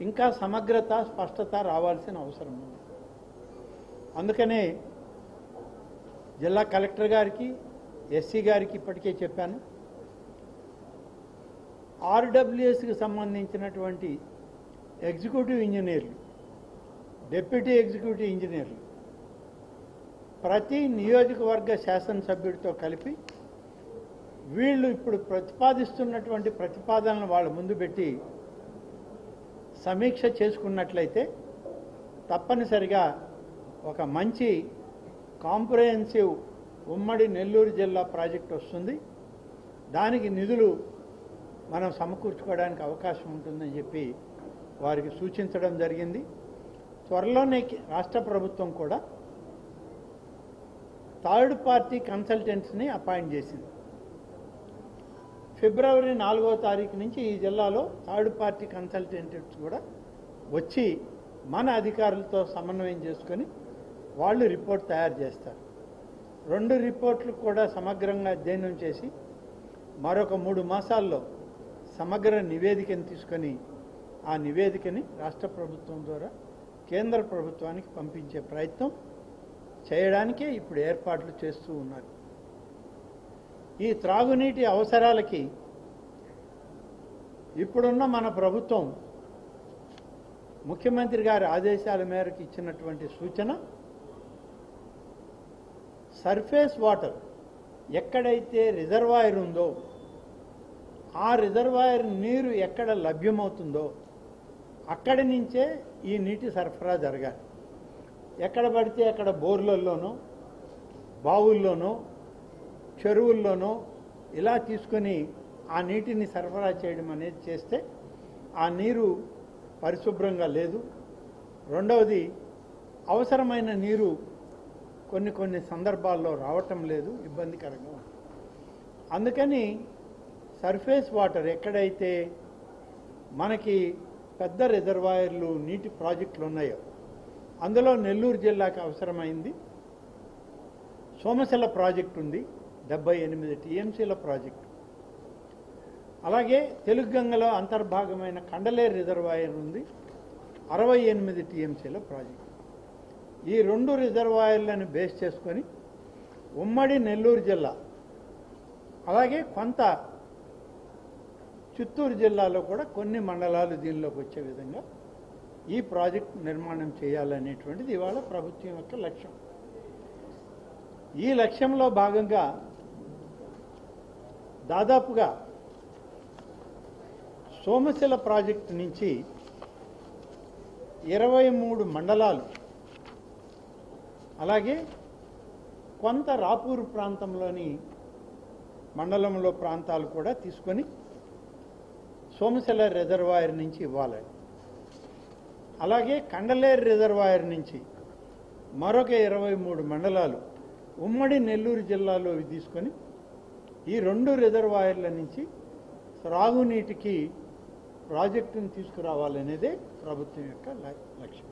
ఇంకా సమగ్రత, స్పష్టత రావాల్సిన అవసరం ఉంది. అందుకనే జిల్లా కలెక్టర్ గారికి, ఎస్సీ గారికి ఇప్పటికే చెప్పాను. ఆర్డబ్ల్యూఎస్కి సంబంధించినటువంటి ఎగ్జిక్యూటివ్ ఇంజనీర్లు, డిప్యూటీ ఎగ్జిక్యూటివ్ ఇంజనీర్లు ప్రతి నియోజకవర్గ శాసనసభ్యుడితో కలిపి వీళ్ళు ఇప్పుడు ప్రతిపాదిస్తున్నటువంటి ప్రతిపాదనలు వాళ్ళ ముందు పెట్టి సమీక్ష చేసుకున్నట్లయితే తప్పనిసరిగా ఒక మంచి కాంప్రహెన్సివ్ ఉమ్మడి నెల్లూరు జిల్లా ప్రాజెక్ట్ వస్తుంది. దానికి నిధులు మనం సమకూర్చుకోవడానికి అవకాశం ఉంటుందని చెప్పి వారికి సూచించడం జరిగింది. త్వరలోనే రాష్ట్ర ప్రభుత్వం కూడా థర్డ్ పార్టీ కన్సల్టెంట్స్ని అపాయింట్ చేసింది. ఫిబ్రవరి 4వ తారీఖు నుంచి ఈ జిల్లాలో థర్డ్ పార్టీ కన్సల్టెంట్స్ కూడా వచ్చి మన అధికారులతో సమన్వయం చేసుకొని వాళ్ళు రిపోర్ట్ తయారు చేస్తారు. 2 రిపోర్ట్లు కూడా సమగ్రంగా అధ్యయనం చేసి మరొక 3 మాసాల్లో సమగ్ర నివేదికను తీసుకొని ఆ నివేదికని రాష్ట్ర ప్రభుత్వం ద్వారా కేంద్ర ప్రభుత్వానికి పంపించే ప్రయత్నం చేయడానికే ఇప్పుడు ఏర్పాట్లు చేస్తూ ఉన్నారు. ఈ త్రాగునీటి అవసరాలకి ఇప్పుడున్న మన ప్రభుత్వం ముఖ్యమంత్రి గారి ఆదేశాల మేరకు ఇచ్చినటువంటి సూచన, సర్ఫేస్ వాటర్ ఎక్కడైతే రిజర్వాయర్ ఉందో ఆ రిజర్వాయర్ నీరు ఎక్కడ లభ్యమవుతుందో అక్కడి నుంచే ఈ నీటి సరఫరా జరగాలి. ఎక్కడ పడితే అక్కడ బోర్లల్లోనో, బావుల్లోనో, చెరువుల్లోనో ఇలా తీసుకొని ఆ నీటిని సరఫరా చేయడం అనేది చేస్తే ఆ నీరు పరిశుభ్రంగా లేదు. రెండవది, అవసరమైన నీరు కొన్ని సందర్భాల్లో రావటం లేదు, ఇబ్బందికరంగా ఉంది. అందుకని సర్ఫేస్ వాటర్ ఎక్కడైతే మనకి పెద్ద రిజర్వాయర్లు నీటి ప్రాజెక్టులు ఉన్నాయో, అందులో నెల్లూరు జిల్లాకు అవసరమైంది సోమశిల ప్రాజెక్టు ఉంది, 78 టీఎంసీల ప్రాజెక్టు. అలాగే తెలుగుగంగలో అంతర్భాగమైన కండలేరు రిజర్వాయర్ ఉంది, 68 టీఎంసీల ప్రాజెక్టు. ఈ 2 రిజర్వాయర్లను బేస్ చేసుకొని ఉమ్మడి నెల్లూరు జిల్లా, అలాగే కొంత చిత్తూరు జిల్లాలో కూడా కొన్ని మండలాలు దీనిలోకి వచ్చే విధంగా ఈ ప్రాజెక్ట్ నిర్మాణం చేయాలనేటువంటిది ఇవాళ ప్రభుత్వం యొక్క లక్ష్యం. ఈ లక్ష్యంలో భాగంగా దాదాపుగా సోమశిల ప్రాజెక్టు నుంచి 23 మండలాలు, అలాగే కొంత రాపూరు ప్రాంతంలోని మండలంలో ప్రాంతాలు కూడా తీసుకొని సోమశిల రిజర్వాయర్ నుంచి ఇవ్వాలి. అలాగే కండలేరు రిజర్వాయర్ నుంచి మరొక 23 మండలాలు ఉమ్మడి నెల్లూరు జిల్లాలో తీసుకొని ఈ 2 రిజర్వాయర్ల నుంచి త్రాగునీటికి ప్రాజెక్టును తీసుకురావాలనేదే ప్రభుత్వం యొక్క లక్ష్యం.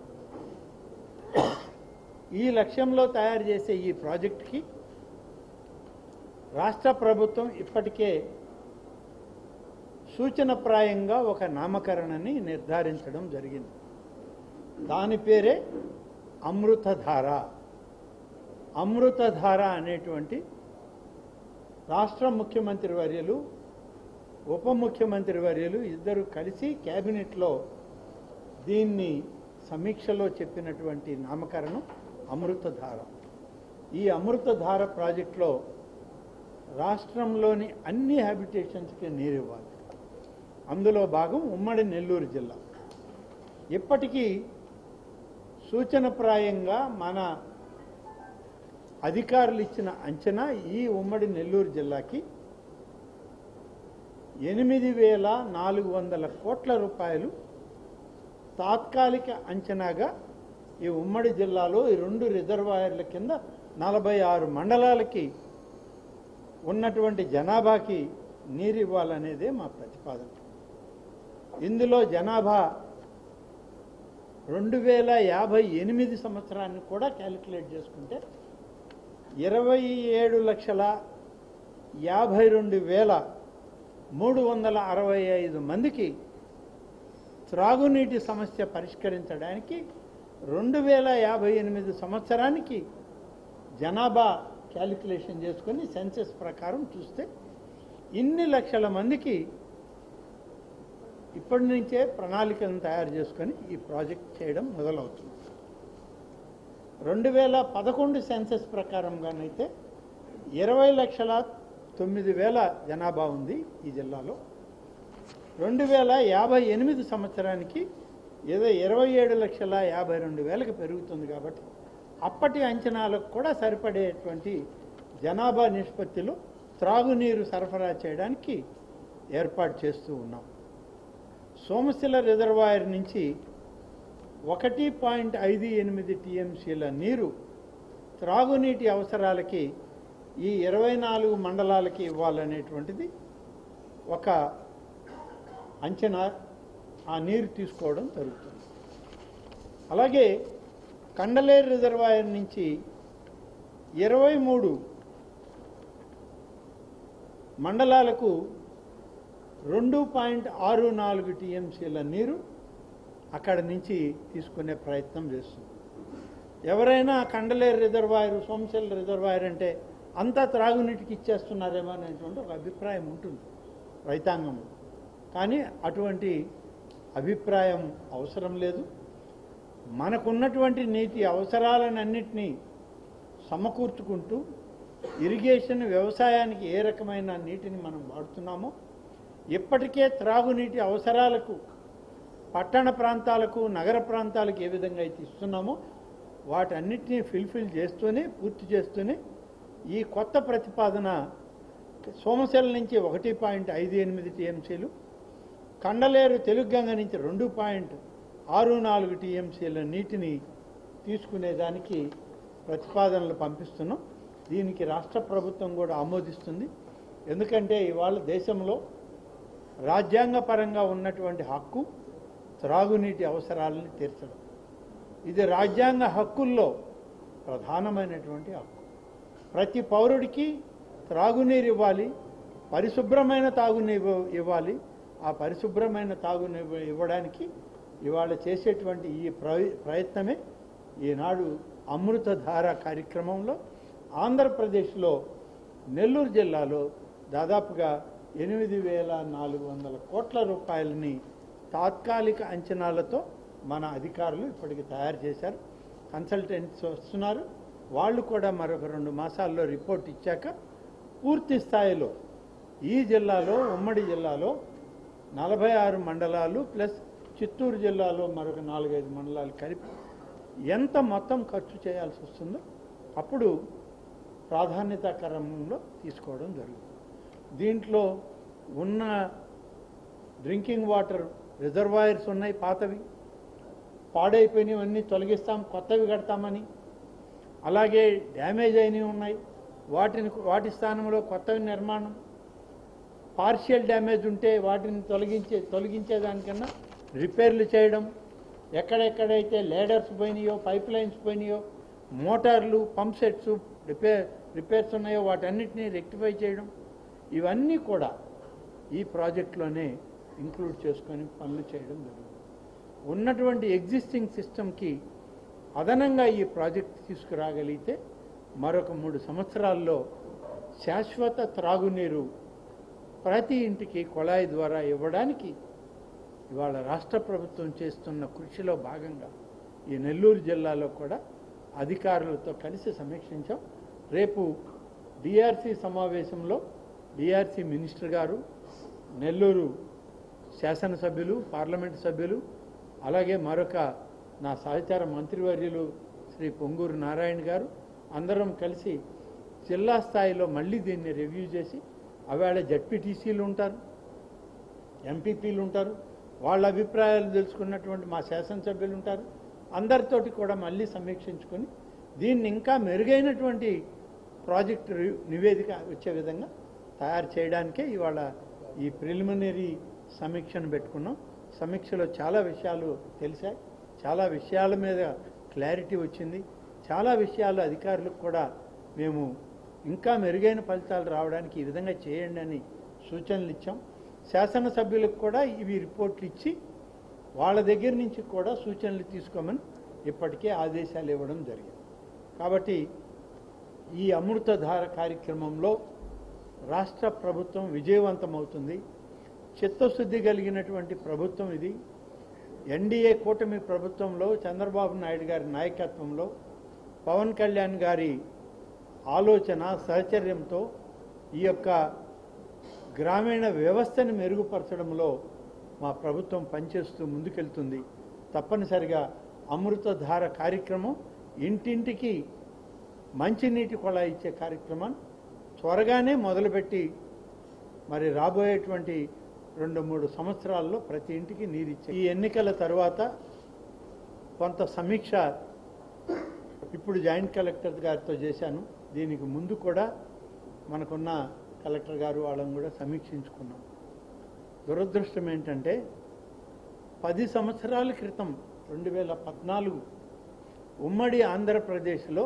ఈ లక్ష్యంలో తయారు చేసే ఈ ప్రాజెక్టుకి రాష్ట్ర ప్రభుత్వం ఇప్పటికే సూచనప్రాయంగా ఒక నామకరణని నిర్ధారించడం జరిగింది. దాని పేరే అమృతధార. అమృతధార అనేటువంటి రాష్ట్ర ముఖ్యమంత్రి వర్యులు, ఉప ముఖ్యమంత్రి వర్యులు ఇద్దరు కలిసి కేబినెట్లో దీన్ని సమీక్షలో చెప్పినటువంటి నామకరణం అమృతధార. ఈ అమృతధార ప్రాజెక్టులో రాష్ట్రంలోని అన్ని హ్యాబిటేషన్స్కి నీరు ఇవ్వాలి. అందులో భాగం ఉమ్మడి నెల్లూరు జిల్లా. ఇప్పటికీ సూచనప్రాయంగా మన అధికారులు ఇచ్చిన అంచనా ఈ ఉమ్మడి నెల్లూరు జిల్లాకి 8,400 కోట్ల రూపాయలు తాత్కాలిక అంచనాగా ఈ ఉమ్మడి జిల్లాలో ఈ 2 రిజర్వాయర్ల కింద 46 మండలాలకి ఉన్నటువంటి జనాభాకి నీరు ఇవ్వాలనేదే మా ప్రతిపాదన. ఇందులో జనాభా 2058 సంవత్సరాన్ని కూడా క్యాలిక్యులేట్ చేసుకుంటే 27,52,365 మందికి త్రాగునీటి సమస్య పరిష్కరించడానికి 2058 సంవత్సరానికి జనాభా క్యాలిక్యులేషన్ చేసుకొని సెన్సెస్ ప్రకారం చూస్తే ఇన్ని లక్షల మందికి ఇప్పటి నుంచే ప్రణాళికలను తయారు చేసుకొని ఈ ప్రాజెక్ట్ చేయడం మొదలవుతుంది. 2011 సెన్సెస్ ప్రకారంగానైతే 20,09,000 జనాభా ఉంది ఈ జిల్లాలో. 2058 సంవత్సరానికి ఏదో 27,52,000కి పెరుగుతుంది. కాబట్టి అప్పటి అంచనాలకు కూడా సరిపడేటువంటి జనాభా నిష్పత్తిలో త్రాగునీరు సరఫరా చేయడానికి ఏర్పాటు చేస్తూ ఉన్నాం. సోమశిల రిజర్వాయర్ నుంచి 1.58 టీఎంసీల నీరు త్రాగునీటి అవసరాలకి ఈ 24 మండలాలకి ఇవ్వాలనేటువంటిది ఒక అంచనా. ఆ నీరు తీసుకోవడం జరుగుతుంది. అలాగే కండలేరు రిజర్వాయర్ నుంచి 23 మండలాలకు 2.64 టీఎంసీల నీరు అక్కడ నుంచి తీసుకునే ప్రయత్నం చేస్తుంది. ఎవరైనా కండలేరు రిజర్వాయర్, సోమశిల రిజర్వాయర్ అంటే అంతా త్రాగునీటికి ఇచ్చేస్తున్నారేమో అనేటువంటి ఒక అభిప్రాయం ఉంటుంది రైతాంగం. కానీ అటువంటి అభిప్రాయం అవసరం లేదు. మనకున్నటువంటి నీటి అవసరాలన్నింటినీ సమకూర్చుకుంటూ ఇరిగేషన్, వ్యవసాయానికి ఏ రకమైన నీటిని మనం వాడుతున్నామో, ఇప్పటికే త్రాగునీటి అవసరాలకు పట్టణ ప్రాంతాలకు, నగర ప్రాంతాలకు ఏ విధంగా అయితే ఇస్తున్నామో వాటన్నిటినీ ఫుల్ఫిల్ చేస్తూనే, పూర్తి చేస్తూనే ఈ కొత్త ప్రతిపాదన సోమశిల నుంచి 1.58 టీఎంసీలు, కండలేరు తెలుగుగంగ నుంచి 2.64 టీఎంసీల నీటిని తీసుకునేదానికి ప్రతిపాదనలు పంపిస్తున్నాం. దీనికి రాష్ట్ర ప్రభుత్వం కూడా ఆమోదిస్తుంది. ఎందుకంటే ఇవాళ దేశంలో రాజ్యాంగపరంగా ఉన్నటువంటి హక్కు త్రాగునీటి అవసరాలను తీర్చడం. ఇది రాజ్యాంగ హక్కుల్లో ప్రధానమైనటువంటి హక్కు. ప్రతి పౌరుడికి త్రాగునీరు ఇవ్వాలి, పరిశుభ్రమైన తాగునీరు ఇవ్వాలి. ఆ పరిశుభ్రమైన తాగునీరు ఇవ్వడానికి ఇవాళ చేసేటువంటి ఈ ప్రయత్నమే ఈనాడు అమృతధార కార్యక్రమంలో ఆంధ్రప్రదేశ్లో నెల్లూరు జిల్లాలో దాదాపుగా 8,400 కోట్ల రూపాయలని తాత్కాలిక అంచనాలతో మన అధికారులు ఇప్పటికి తయారు చేశారు. కన్సల్టెంట్స్ వస్తున్నారు. వాళ్ళు కూడా మరొక 2 మాసాల్లో రిపోర్ట్ ఇచ్చాక పూర్తి స్థాయిలో ఈ జిల్లాలో, ఉమ్మడి జిల్లాలో 46 మండలాలు ప్లస్ చిత్తూరు జిల్లాలో మరొక 4-5 మండలాలు కలిపి ఎంత మొత్తం ఖర్చు చేయాల్సి వస్తుందో అప్పుడు ప్రాధాన్యత క్రమంలో తీసుకోవడం జరుగుతుంది. దీంట్లో ఉన్న డ్రింకింగ్ వాటర్ రిజర్వాయర్స్ ఉన్నాయి, పాతవి పాడైపోయినవన్నీ తొలగిస్తాం, కొత్తవి కడతామని. అలాగే డ్యామేజ్ అయినవి ఉన్నాయి, వాటి స్థానంలో కొత్తవి నిర్మాణం. పార్షియల్ డ్యామేజ్ ఉంటే వాటిని తొలగించేదానికన్నా రిపేర్లు చేయడం. ఎక్కడెక్కడైతే లేడర్స్ పోయినాయో, పైప్ లైన్స్ పోయినాయో, మోటార్లు, పంప్ సెట్స్ రిపేర్స్ ఉన్నాయో వాటన్నిటినీ రెక్టిఫై చేయడం. ఇవన్నీ కూడా ఈ ప్రాజెక్టులోనే ఇంక్లూడ్ చేసుకొని పనులు చేయడం జరుగుతుంది. ఉన్నటువంటి ఎగ్జిస్టింగ్ సిస్టమ్కి అదనంగా ఈ ప్రాజెక్ట్ తీసుకురాగలిగితే మరొక 3 సంవత్సరాల్లో శాశ్వత త్రాగునీరు ప్రతి ఇంటికి కుళాయి ద్వారా ఇవ్వడానికి ఇవాళ రాష్ట్ర ప్రభుత్వం చేస్తున్న కృషిలో భాగంగా ఈ నెల్లూరు జిల్లాలో కూడా అధికారులతో కలిసి సమీక్షించాం. రేపు డిఆర్సీ సమావేశంలో డిఆర్సీ మినిస్టర్ గారు, నెల్లూరు శాసనసభ్యులు, పార్లమెంటు సభ్యులు, అలాగే మరొక నా సహచార మంత్రివర్యులు శ్రీ పొంగూరు నారాయణ గారు అందరం కలిసి జిల్లా స్థాయిలో మళ్ళీ దీన్ని రివ్యూ చేసి, అవేళ జడ్పీటీసీలు ఉంటారు, ఎంపీపీలు ఉంటారు, వాళ్ళ అభిప్రాయాలు తెలుసుకున్నటువంటి మా శాసనసభ్యులు ఉంటారు. అందరితోటి కూడా మళ్ళీ సమీక్షించుకొని దీన్ని ఇంకా మెరుగైనటువంటి ప్రాజెక్టు నివేదిక వచ్చే విధంగా తయారు చేయడానికే ఇవాళ ఈ ప్రిలిమినరీ సమీక్షను పెట్టుకున్నాం. సమీక్షలో చాలా విషయాలు తెలిసాయి, చాలా విషయాల మీద క్లారిటీ వచ్చింది. చాలా విషయాలు అధికారులకు కూడా మేము ఇంకా మెరుగైన ఫలితాలు రావడానికి ఈ విధంగా చేయండి అని సూచనలు ఇచ్చాం. శాసనసభ్యులకు కూడా ఇవి రిపోర్ట్లు ఇచ్చి వాళ్ళ దగ్గర నుంచి కూడా సూచనలు తీసుకోమని ఇప్పటికే ఆదేశాలు ఇవ్వడం జరిగింది. కాబట్టి ఈ అమృతధార కార్యక్రమంలో రాష్ట్ర ప్రభుత్వం విజయవంతమవుతుంది. చిత్తశుద్ధి కలిగినటువంటి ప్రభుత్వం ఇది. ఎన్డీఏ కూటమి ప్రభుత్వంలో చంద్రబాబు నాయుడు గారి నాయకత్వంలో పవన్ కళ్యాణ్ గారి ఆలోచన సహచర్యంతో ఈ యొక్క గ్రామీణ వ్యవస్థని మెరుగుపరచడంలో మా ప్రభుత్వం పనిచేస్తూ ముందుకెళ్తుంది. తప్పనిసరిగా అమృతధార కార్యక్రమం, ఇంటింటికి మంచినీటి కుళాయి ఇచ్చే కార్యక్రమాన్ని త్వరగానే మొదలుపెట్టి మరి రాబోయేటువంటి 2-3 సంవత్సరాల్లో ప్రతి ఇంటికి నీరిచ్చే ఈ ఎన్నికల తర్వాత కొంత సమీక్ష ఇప్పుడు జాయింట్ కలెక్టర్ గారితో చేశాను. దీనికి ముందు కూడా మనకున్న కలెక్టర్ గారు వాళ్ళని కూడా సమీక్షించుకున్నాం. దురదృష్టం ఏంటంటే 10 సంవత్సరాల క్రితం 2014 ఉమ్మడి ఆంధ్రప్రదేశ్లో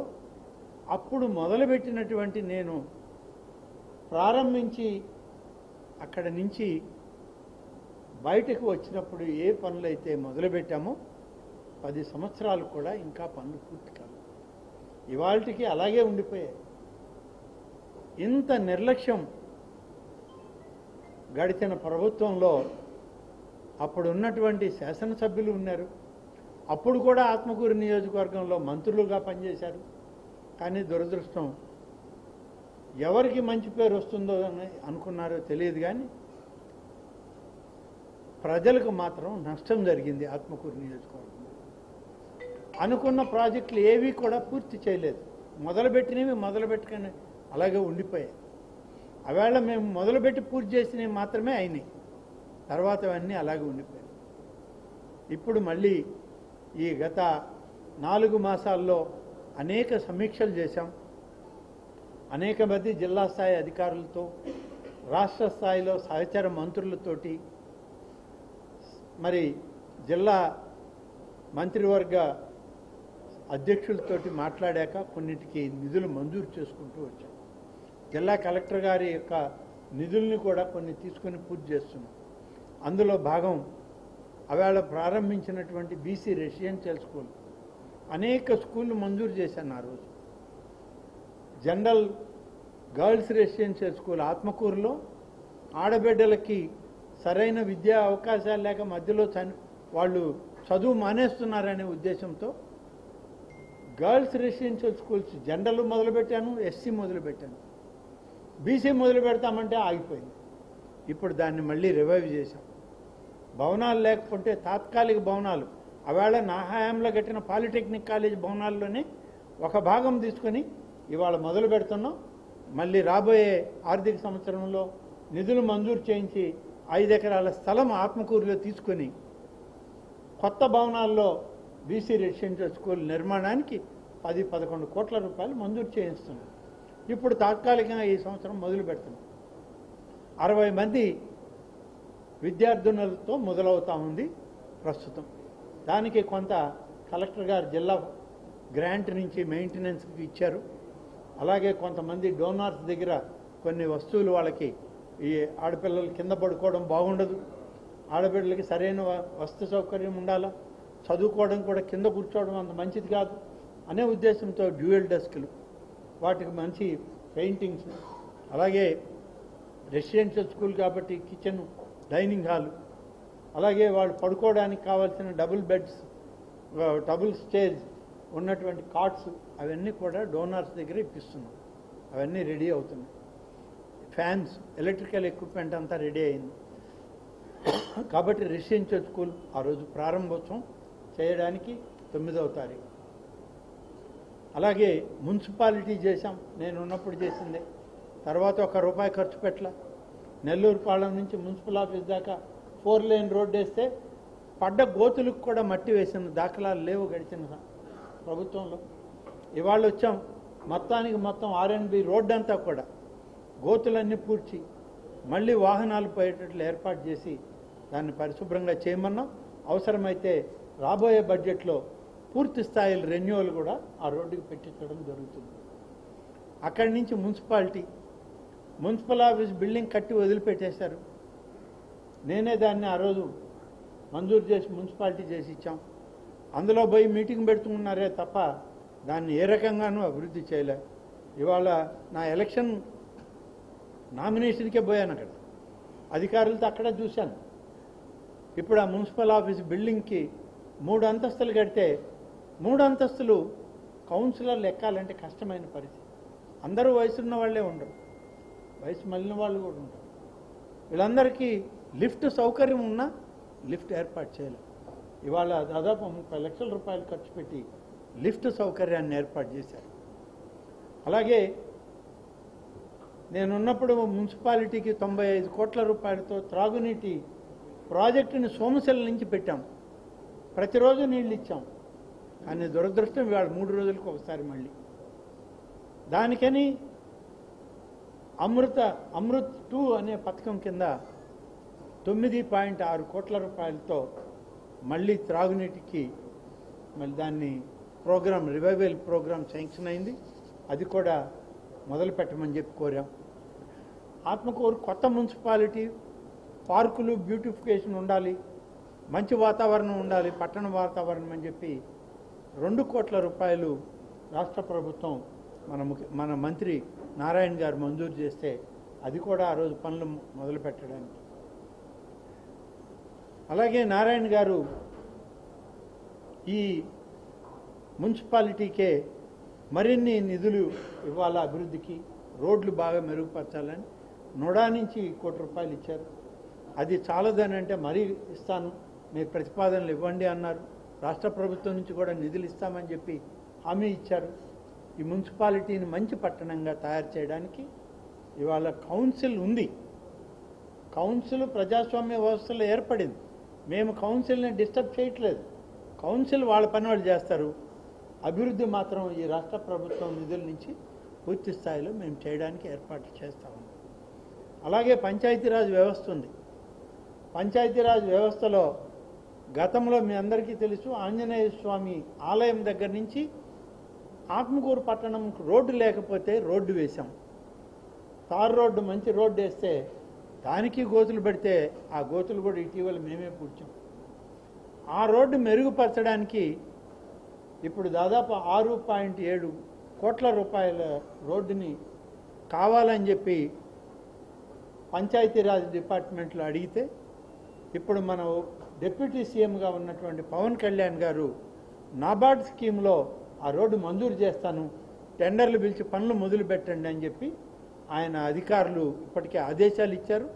అప్పుడు మొదలుపెట్టినటువంటి నేను ప్రారంభించి అక్కడ నుంచి బయటకు వచ్చినప్పుడు ఏ పనులైతే మొదలుపెట్టామో 10 సంవత్సరాలు కూడా ఇంకా పనులు పూర్తి కాదు. ఇవాళకి అలాగే ఉండిపోయాయి. ఇంత నిర్లక్ష్యం గడిచిన ప్రభుత్వంలో అప్పుడు ఉన్నటువంటి శాసనసభ్యులు ఉన్నారు. అప్పుడు కూడా ఆత్మకూరు నియోజకవర్గంలో మంత్రులుగా పనిచేశారు. కానీ దురదృష్టం ఎవరికి మంచి పేరు వస్తుందో అని అనుకున్నారో తెలియదు, కానీ ప్రజలకు మాత్రం నష్టం జరిగింది. ఆత్మకూరు నియోజకవర్గంలో అనుకున్న ప్రాజెక్టులు ఏవి కూడా పూర్తి చేయలేదు. మొదలుపెట్టినవి మొదలుపెట్టుకుని అలాగే ఉండిపోయాయి. అవేళ మేము మొదలుపెట్టి పూర్తి చేసినవి మాత్రమే అయినాయి, తర్వాత అవన్నీ అలాగే ఉండిపోయాయి. ఇప్పుడు మళ్ళీ ఈ గత 4 మాసాల్లో అనేక సమీక్షలు చేశాం. అనేక మంది జిల్లా స్థాయి అధికారులతో, రాష్ట్ర స్థాయిలో సహచర మంత్రులతోటి, మరి జిల్లా మంత్రివర్గ అధ్యక్షులతోటి మాట్లాడాక కొన్నిటికి నిధులు మంజూరు చేసుకుంటూ వచ్చాం. జిల్లా కలెక్టర్ గారి యొక్క నిధుల్ని కూడా కొన్ని తీసుకొని పూర్తి చేస్తున్నాం. అందులో భాగం అవేళ ప్రారంభించినటువంటి బీసీ రెసిడెన్షియల్ స్కూల్, అనేక స్కూళ్ళు మంజూరు చేశాను ఆ రోజు. జనరల్ గర్ల్స్ రెసిడెన్షియల్ స్కూల్ ఆత్మకూరులో ఆడబిడ్డలకి సరైన విద్యా అవకాశాలు లేక మధ్యలో వాళ్ళు చదువు మానేస్తున్నారనే ఉద్దేశంతో గర్ల్స్ రెసిడెన్షియల్ స్కూల్స్ జనరల్ మొదలుపెట్టాను, ఎస్సీ మొదలుపెట్టాను. బీసీ మొదలు పెడతామంటే ఆగిపోయింది. ఇప్పుడు దాన్ని మళ్ళీ రివైవ్ చేశాం. భవనాలు లేకపోతే తాత్కాలిక భవనాలు, అవేళ నా హయాంలో కట్టిన పాలిటెక్నిక్ కాలేజ్ భవనాల్లోనే ఒక భాగం తీసుకొని ఇవాళ మొదలు పెడుతున్నాం. మళ్ళీ రాబోయే ఆర్థిక సంవత్సరంలో నిధులు మంజూరు చేయించి 5 ఎకరాల స్థలం ఆత్మకూరులో తీసుకొని కొత్త భవనాల్లో బీసీ రెసిడెన్షియల్ స్కూల్ నిర్మాణానికి 10-11 కోట్ల రూపాయలు మంజూరు చేయిస్తున్నాం. ఇప్పుడు తాత్కాలికంగా ఈ సంవత్సరం మొదలు పెడుతున్నాం. 60 మంది విద్యార్థినులతో మొదలవుతా ఉంది ప్రస్తుతం. దానికి కొంత కలెక్టర్ గారు జిల్లా గ్రాంట్ నుంచి మెయింటెనెన్స్కి ఇచ్చారు. అలాగే కొంతమంది డోనార్స్ దగ్గర కొన్ని వస్తువులు వాళ్ళకి, ఈ ఆడపిల్లలు కింద పడుకోవడం బాగుండదు, ఆడపిల్లలకి సరైన వస్తు సౌకర్యం ఉండాలా, చదువుకోవడం కూడా కింద కూర్చోవడం అంత మంచిది కాదు అనే ఉద్దేశంతో డ్యూయల్ డెస్క్లు, వాటికి మంచి పెయింటింగ్స్, అలాగే రెసిడెన్షియల్ స్కూల్ కాబట్టి కిచెన్, డైనింగ్ హాలు, అలాగే వాళ్ళు పడుకోవడానికి కావాల్సిన డబుల్ బెడ్స్, డబుల్ స్టేజ్ ఉన్నటువంటి కాట్స్, అవన్నీ కూడా డోనార్స్ దగ్గర ఇప్పిస్తున్నాం. అవన్నీ రెడీ అవుతున్నాయి. ఫ్యాన్స్, ఎలక్ట్రికల్ ఎక్విప్మెంట్ అంతా రెడీ అయింది. కాబట్టి రెసిడెన్షియల్ స్కూల్ ఆ రోజు ప్రారంభోత్సవం చేయడానికి 9వ తారీఖు. అలాగే మున్సిపాలిటీ చేశాం, నేను ఉన్నప్పుడు చేసిందే. తర్వాత ₹1 ఖర్చు పెట్టల. నెల్లూరు పాలెం నుంచి మున్సిపల్ ఆఫీస్ దాకా 4 లేన్ రోడ్డు వేస్తే పడ్డ గోతులకు కూడా మట్టి వేసిన దాఖలాలు లేవు గడిచిన ప్రభుత్వంలో. ఇవాళ వచ్చాం, మొత్తం R&B రోడ్డు అంతా కూడా గోతులన్నీ పూడ్చి మళ్ళీ వాహనాలు పోయేటట్లు ఏర్పాటు చేసి దాన్ని పరిశుభ్రంగా చేయమన్నాం. అవసరమైతే రాబోయే బడ్జెట్లో పూర్తి స్థాయిలో రెన్యూవల్ కూడా ఆ రోడ్డుకి పెట్టించడం జరుగుతుంది. అక్కడి నుంచి మున్సిపల్ ఆఫీస్ బిల్డింగ్ కట్టి వదిలిపెట్టేశారు. నేనే దాన్ని ఆ రోజు మంజూరు చేసి మున్సిపాలిటీ చేసి ఇచ్చాం. అందులో పోయి మీటింగ్ పెడుతున్నారే తప్ప దాన్ని ఏ రకంగానూ అభివృద్ధి చేయలే. ఇవాళ నా ఎలక్షన్ నామినేషన్కే పోయాను, అక్కడ అధికారులతో అక్కడ చూశాను. ఇప్పుడు ఆ మున్సిపల్ ఆఫీస్ బిల్డింగ్కి 3 అంతస్తులు కడితే 3 అంతస్తులు కౌన్సిలర్లు ఎక్కాలంటే కష్టమైన పరిస్థితి. అందరూ వయసున్న వాళ్ళే ఉండరు, వయసు మళ్ళిన వాళ్ళు కూడా ఉంటారు. వీళ్ళందరికీ లిఫ్ట్ సౌకర్యం ఉన్నా లిఫ్ట్ ఏర్పాటు చేయలేదు. ఇవాళ దాదాపు 30 లక్షల రూపాయలు ఖర్చు పెట్టి లిఫ్ట్ సౌకర్యాన్ని ఏర్పాటు చేశారు. అలాగే నేనున్నప్పుడు మున్సిపాలిటీకి 95 కోట్ల రూపాయలతో త్రాగునీటి ప్రాజెక్టుని సోమశిల నుంచి పెట్టాం. ప్రతిరోజు నీళ్ళు ఇచ్చాం. కానీ దురదృష్టం ఇవాళ 3 రోజులకు ఒకసారి మళ్ళీ. దానికని అమృత్ 2 అనే పథకం కింద 9.6 కోట్ల రూపాయలతో మళ్ళీ త్రాగునీటికి మళ్ళీ దాన్ని రివైవల్ ప్రోగ్రామ్ శాంక్షన్ అయింది. అది కూడా మొదలు పెట్టమని చెప్పి కోరాం. ఆత్మకూరు కొత్త మున్సిపాలిటీ, పార్కులు బ్యూటిఫికేషన్ ఉండాలి, మంచి వాతావరణం ఉండాలి, పట్టణ వాతావరణం అని చెప్పి 2 కోట్ల రూపాయలు రాష్ట్ర ప్రభుత్వం మన మంత్రి నారాయణ గారు మంజూరు చేస్తే అది కూడా ఆ రోజు పనులు మొదలు పెట్టడానికి. అలాగే నారాయణ గారు ఈ మున్సిపాలిటీకే మరిన్ని నిధులు ఇవ్వాల, అభివృద్ధికి రోడ్లు బాగా మెరుగుపరచాలని నోడా నుంచి ₹1 కోటి ఇచ్చారు. అది చాలదని అంటే మరీ ఇస్తాను, మీరు ప్రతిపాదనలు ఇవ్వండి అన్నారు. రాష్ట్ర ప్రభుత్వం నుంచి కూడా నిధులు ఇస్తామని చెప్పి హామీ ఇచ్చారు. ఈ మున్సిపాలిటీని మంచి పట్టణంగా తయారు చేయడానికి ఇవాళ కౌన్సిల్ ఉంది. కౌన్సిల్ ప్రజాస్వామ్య వ్యవస్థలో ఏర్పడింది. మేము కౌన్సిల్ని డిస్టర్బ్ చేయట్లేదు. కౌన్సిల్ వాళ్ళ పని వాళ్ళు చేస్తారు. అభివృద్ధి మాత్రం ఈ రాష్ట్ర ప్రభుత్వం నిధుల నుంచి పూర్తి స్థాయిలో మేము చేయడానికి ఏర్పాట్లు చేస్తాము. అలాగే పంచాయతీరాజ్ వ్యవస్థ ఉంది. పంచాయతీరాజ్ వ్యవస్థలో గతంలో మీ అందరికీ తెలుసు, ఆంజనేయ స్వామి ఆలయం దగ్గర నుంచి ఆత్మకూరు పట్టణం రోడ్డు లేకపోతే రోడ్డు వేశాం. తార్ రోడ్డు, మంచి రోడ్డు వేస్తే దానికి గోతులు పెడితే ఆ గోతులు కూడా ఇటీవల మేమే పూడ్చాం. ఆ రోడ్డు మెరుగుపరచడానికి ఇప్పుడు దాదాపు 6.7 కోట్ల రూపాయల రోడ్డుని కావాలని చెప్పి పంచాయతీరాజ్ డిపార్ట్మెంట్లో అడిగితే, ఇప్పుడు మన డిప్యూటీ సీఎంగా ఉన్నటువంటి పవన్ కళ్యాణ్ గారు నాబార్డ్ స్కీమ్లో ఆ రోడ్డు మంజూరు చేస్తాను, టెండర్లు పిలిచి పనులు మొదలు పెట్టండి అని చెప్పి ఆయన అధికారులు ఇప్పటికే ఆదేశాలు ఇచ్చారు.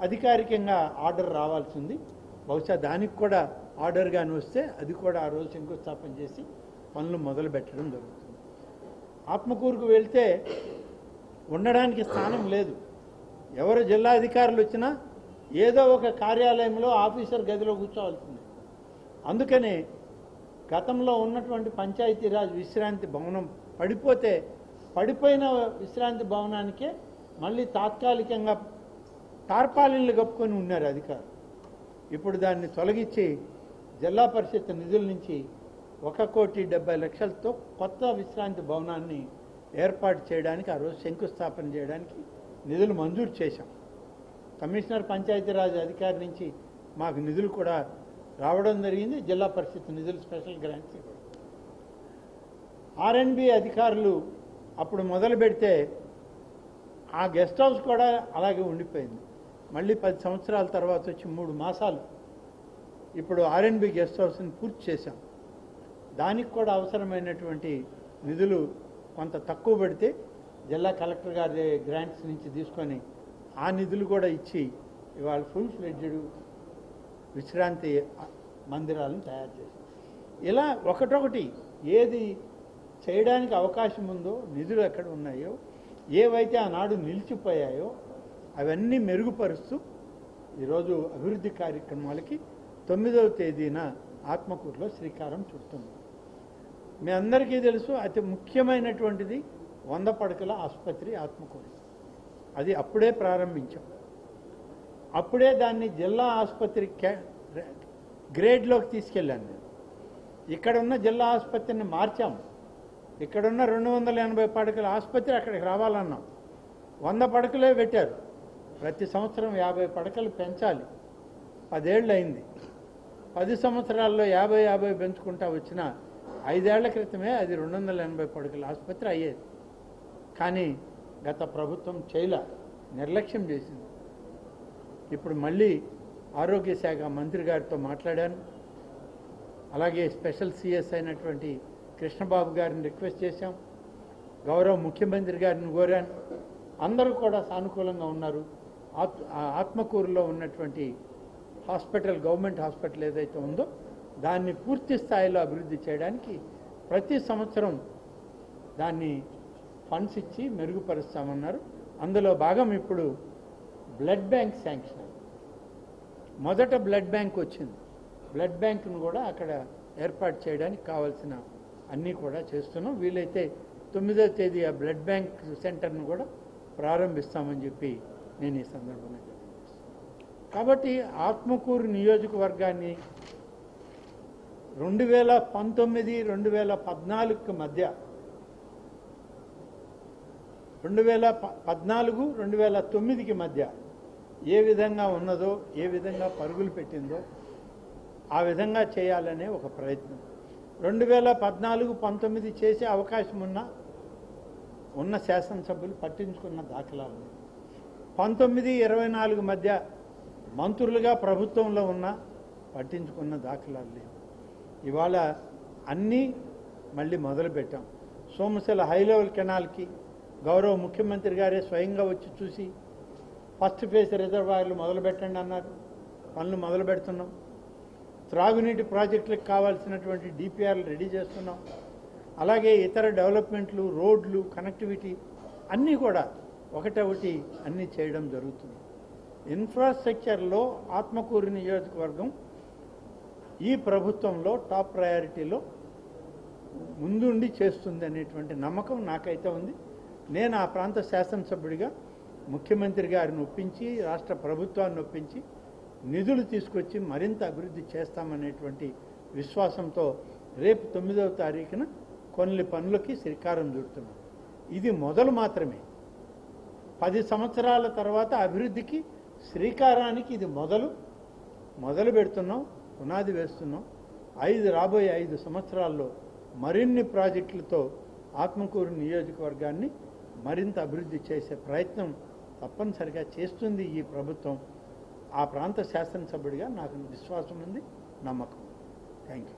అధికారికంగా ఆర్డర్ రావాల్సింది. బహుశా దానికి కూడా ఆర్డర్ కానీ వస్తే అది కూడా ఆ రోజు శంకుస్థాపన చేసి పనులు మొదలు పెట్టడం జరుగుతుంది. ఆత్మకూరుకు వెళ్తే ఉండడానికి స్థానం లేదు. ఎవరు జిల్లా అధికారులు వచ్చినా ఏదో ఒక కార్యాలయంలో ఆఫీసర్ గదిలో కూర్చోవాల్సిందే. అందుకనే గతంలో ఉన్నటువంటి పంచాయతీరాజ్ విశ్రాంతి భవనం పడిపోయిన విశ్రాంతి భవనానికే మళ్ళీ తాత్కాలికంగా టార్పాలిన్లు కప్పుకొని ఉన్నారు అధికారులు. ఇప్పుడు దాన్ని తొలగించి జిల్లా పరిషత్ నిధుల నుంచి 1,70,00,000తో కొత్త విశ్రాంతి భవనాన్ని ఏర్పాటు చేయడానికి ఆ రోజు శంకుస్థాపన చేయడానికి నిధులు మంజూరు చేశాం. కమిషనర్ పంచాయతీరాజ్ అధికారి నుంచి మాకు నిధులు కూడా రావడం జరిగింది. జిల్లా పరిషత్ నిధులు స్పెషల్ గ్రాంట్స్ కూడా. R&B అధికారులు అప్పుడు మొదలు పెడితే ఆ గెస్ట్ హౌస్ కూడా అలాగే ఉండిపోయింది. మళ్ళీ 10 సంవత్సరాల తర్వాత వచ్చి 3 మాసాలు ఇప్పుడు R&B గెస్ట్ హౌస్ని పూర్తి చేశాం. దానికి కూడా అవసరమైనటువంటి నిధులు కొంత తక్కువ పడితే జిల్లా కలెక్టర్ గారి గ్రాంట్స్ నుంచి తీసుకొని ఆ నిధులు కూడా ఇచ్చి ఇవాళ ఫుల్ ఫ్లెడ్జ్డ్ విశ్రాంతి మందిరాలను తయారు చేశాం. ఇలా ఒకటొకటి ఏది చేయడానికి అవకాశం ఉందో, నిధులు ఎక్కడ ఉన్నాయో, ఏవైతే ఆనాడు నిలిచిపోయాయో అవన్నీ మెరుగుపరుస్తూ ఈరోజు అభివృద్ధి కార్యక్రమాలకి 9వ తేదీన ఆత్మకూరులో శ్రీకారం చుడుతున్నాం. మీ అందరికీ తెలుసు, అతి ముఖ్యమైనటువంటిది 100 పడకల ఆసుపత్రి ఆత్మకూరు. అది అప్పుడే ప్రారంభించాం. అప్పుడే దాన్ని జిల్లా ఆసుపత్రి గ్రేడ్లోకి తీసుకెళ్ళాను నేను. ఇక్కడున్న జిల్లా ఆసుపత్రిని మార్చాం. ఇక్కడున్న 280 పడకల ఆసుపత్రి అక్కడికి రావాలన్నాం. 100 పడకలే పెట్టారు. ప్రతి సంవత్సరం 50 పడకలు పెంచాలి. 10 ఏళ్ళు అయింది. 10 సంవత్సరాల్లో 50 పెంచుకుంటా వచ్చిన 5 ఏళ్ల క్రితమే అది 280 పడకల ఆసుపత్రి అయ్యేది. కానీ గత ప్రభుత్వం నిర్లక్ష్యం చేసింది. ఇప్పుడు మళ్ళీ ఆరోగ్య శాఖ మంత్రి గారితో మాట్లాడాను. అలాగే స్పెషల్ సిఎస్ అయినటువంటి కృష్ణబాబు గారిని రిక్వెస్ట్ చేశాం. గౌరవ ముఖ్యమంత్రి గారిని కోరాను. అందరూ కూడా సానుకూలంగా ఉన్నారు. ఆత్మకూరులో ఉన్నటువంటి హాస్పిటల్, గవర్నమెంట్ హాస్పిటల్ ఏదైతే ఉందో దాన్ని పూర్తి స్థాయిలో అభివృద్ధి చేయడానికి ప్రతి సంవత్సరం దాన్ని ఫండ్స్ ఇచ్చి మెరుగుపరుస్తామన్నారు. అందులో భాగం ఇప్పుడు బ్లడ్ బ్యాంక్ శాంక్షన్. మొదట బ్లడ్ బ్యాంక్ వచ్చింది. బ్లడ్ బ్యాంక్ను కూడా అక్కడ ఏర్పాటు చేయడానికి కావాల్సిన అన్నీ కూడా చేస్తున్నాం. వీలైతే 9వ తేదీ ఆ బ్లడ్ బ్యాంక్ సెంటర్ను కూడా ప్రారంభిస్తామని చెప్పి నేను ఈ సందర్భంగా చెప్పాను. కాబట్టి ఆత్మకూరు నియోజకవర్గాన్ని 2014 మధ్య 2014-2009 మధ్య ఏ విధంగా ఉన్నదో, ఏ విధంగా పరుగులు పెట్టిందో ఆ విధంగా చేయాలనే ఒక ప్రయత్నం. 2014-19 చేసే అవకాశం ఉన్న శాసనసభ్యులు పట్టించుకున్న దాఖలాలు. 19-24 మధ్య మంత్రులుగా ప్రభుత్వంలో పట్టించుకున్న దాఖలాలు లేవు. ఇవాళ అన్నీ మళ్ళీ మొదలుపెట్టాం. సోమశిల హై లెవెల్ కెనాల్కి గౌరవ ముఖ్యమంత్రి గారే స్వయంగా వచ్చి చూసి ఫస్ట్ ఫేజ్ రిజర్వాయర్లు మొదలు పెట్టండి అన్నారు. పనులు మొదలు పెడుతున్నాం. త్రాగునీటి ప్రాజెక్టులకు కావాల్సినటువంటి డిపిఆర్లు రెడీ చేస్తున్నాం. అలాగే ఇతర డెవలప్మెంట్లు, రోడ్లు, కనెక్టివిటీ అన్నీ కూడా ఒకటొకటి అన్నీ చేయడం జరుగుతుంది. ఇన్ఫ్రాస్ట్రక్చర్లో ఆత్మకూరు నియోజకవర్గం ఈ ప్రభుత్వంలో టాప్ ప్రయారిటీలో ముందుండి చేస్తుంది అనేటువంటి నమ్మకం నాకైతే ఉంది. నేను ఆ ప్రాంత శాసనసభ్యుడిగా ముఖ్యమంత్రి గారిని ఒప్పించి రాష్ట్ర ప్రభుత్వాన్ని ఒప్పించి నిధులు తీసుకొచ్చి మరింత అభివృద్ధి చేస్తామనేటువంటి విశ్వాసంతో రేపు 9వ తారీఖున కొన్ని పనులకి శ్రీకారం చుడుతున్నాం. ఇది మొదలు మాత్రమే. 10 సంవత్సరాల తర్వాత అభివృద్ధికి శ్రీకారానికి ఇది మొదలు పెడుతున్నాం, పునాది వేస్తున్నాం. రాబోయే 5 సంవత్సరాల్లో మరిన్ని ప్రాజెక్టులతో ఆత్మకూరు నియోజకవర్గాన్ని మరింత అభివృద్ధి చేసే ప్రయత్నం తప్పనిసరిగా చేస్తుంది ఈ ప్రభుత్వం. ఆ ప్రాంత శాసనసభ్యుడిగా నాకు విశ్వాసం ఉంది, నమ్మకం. Thank you.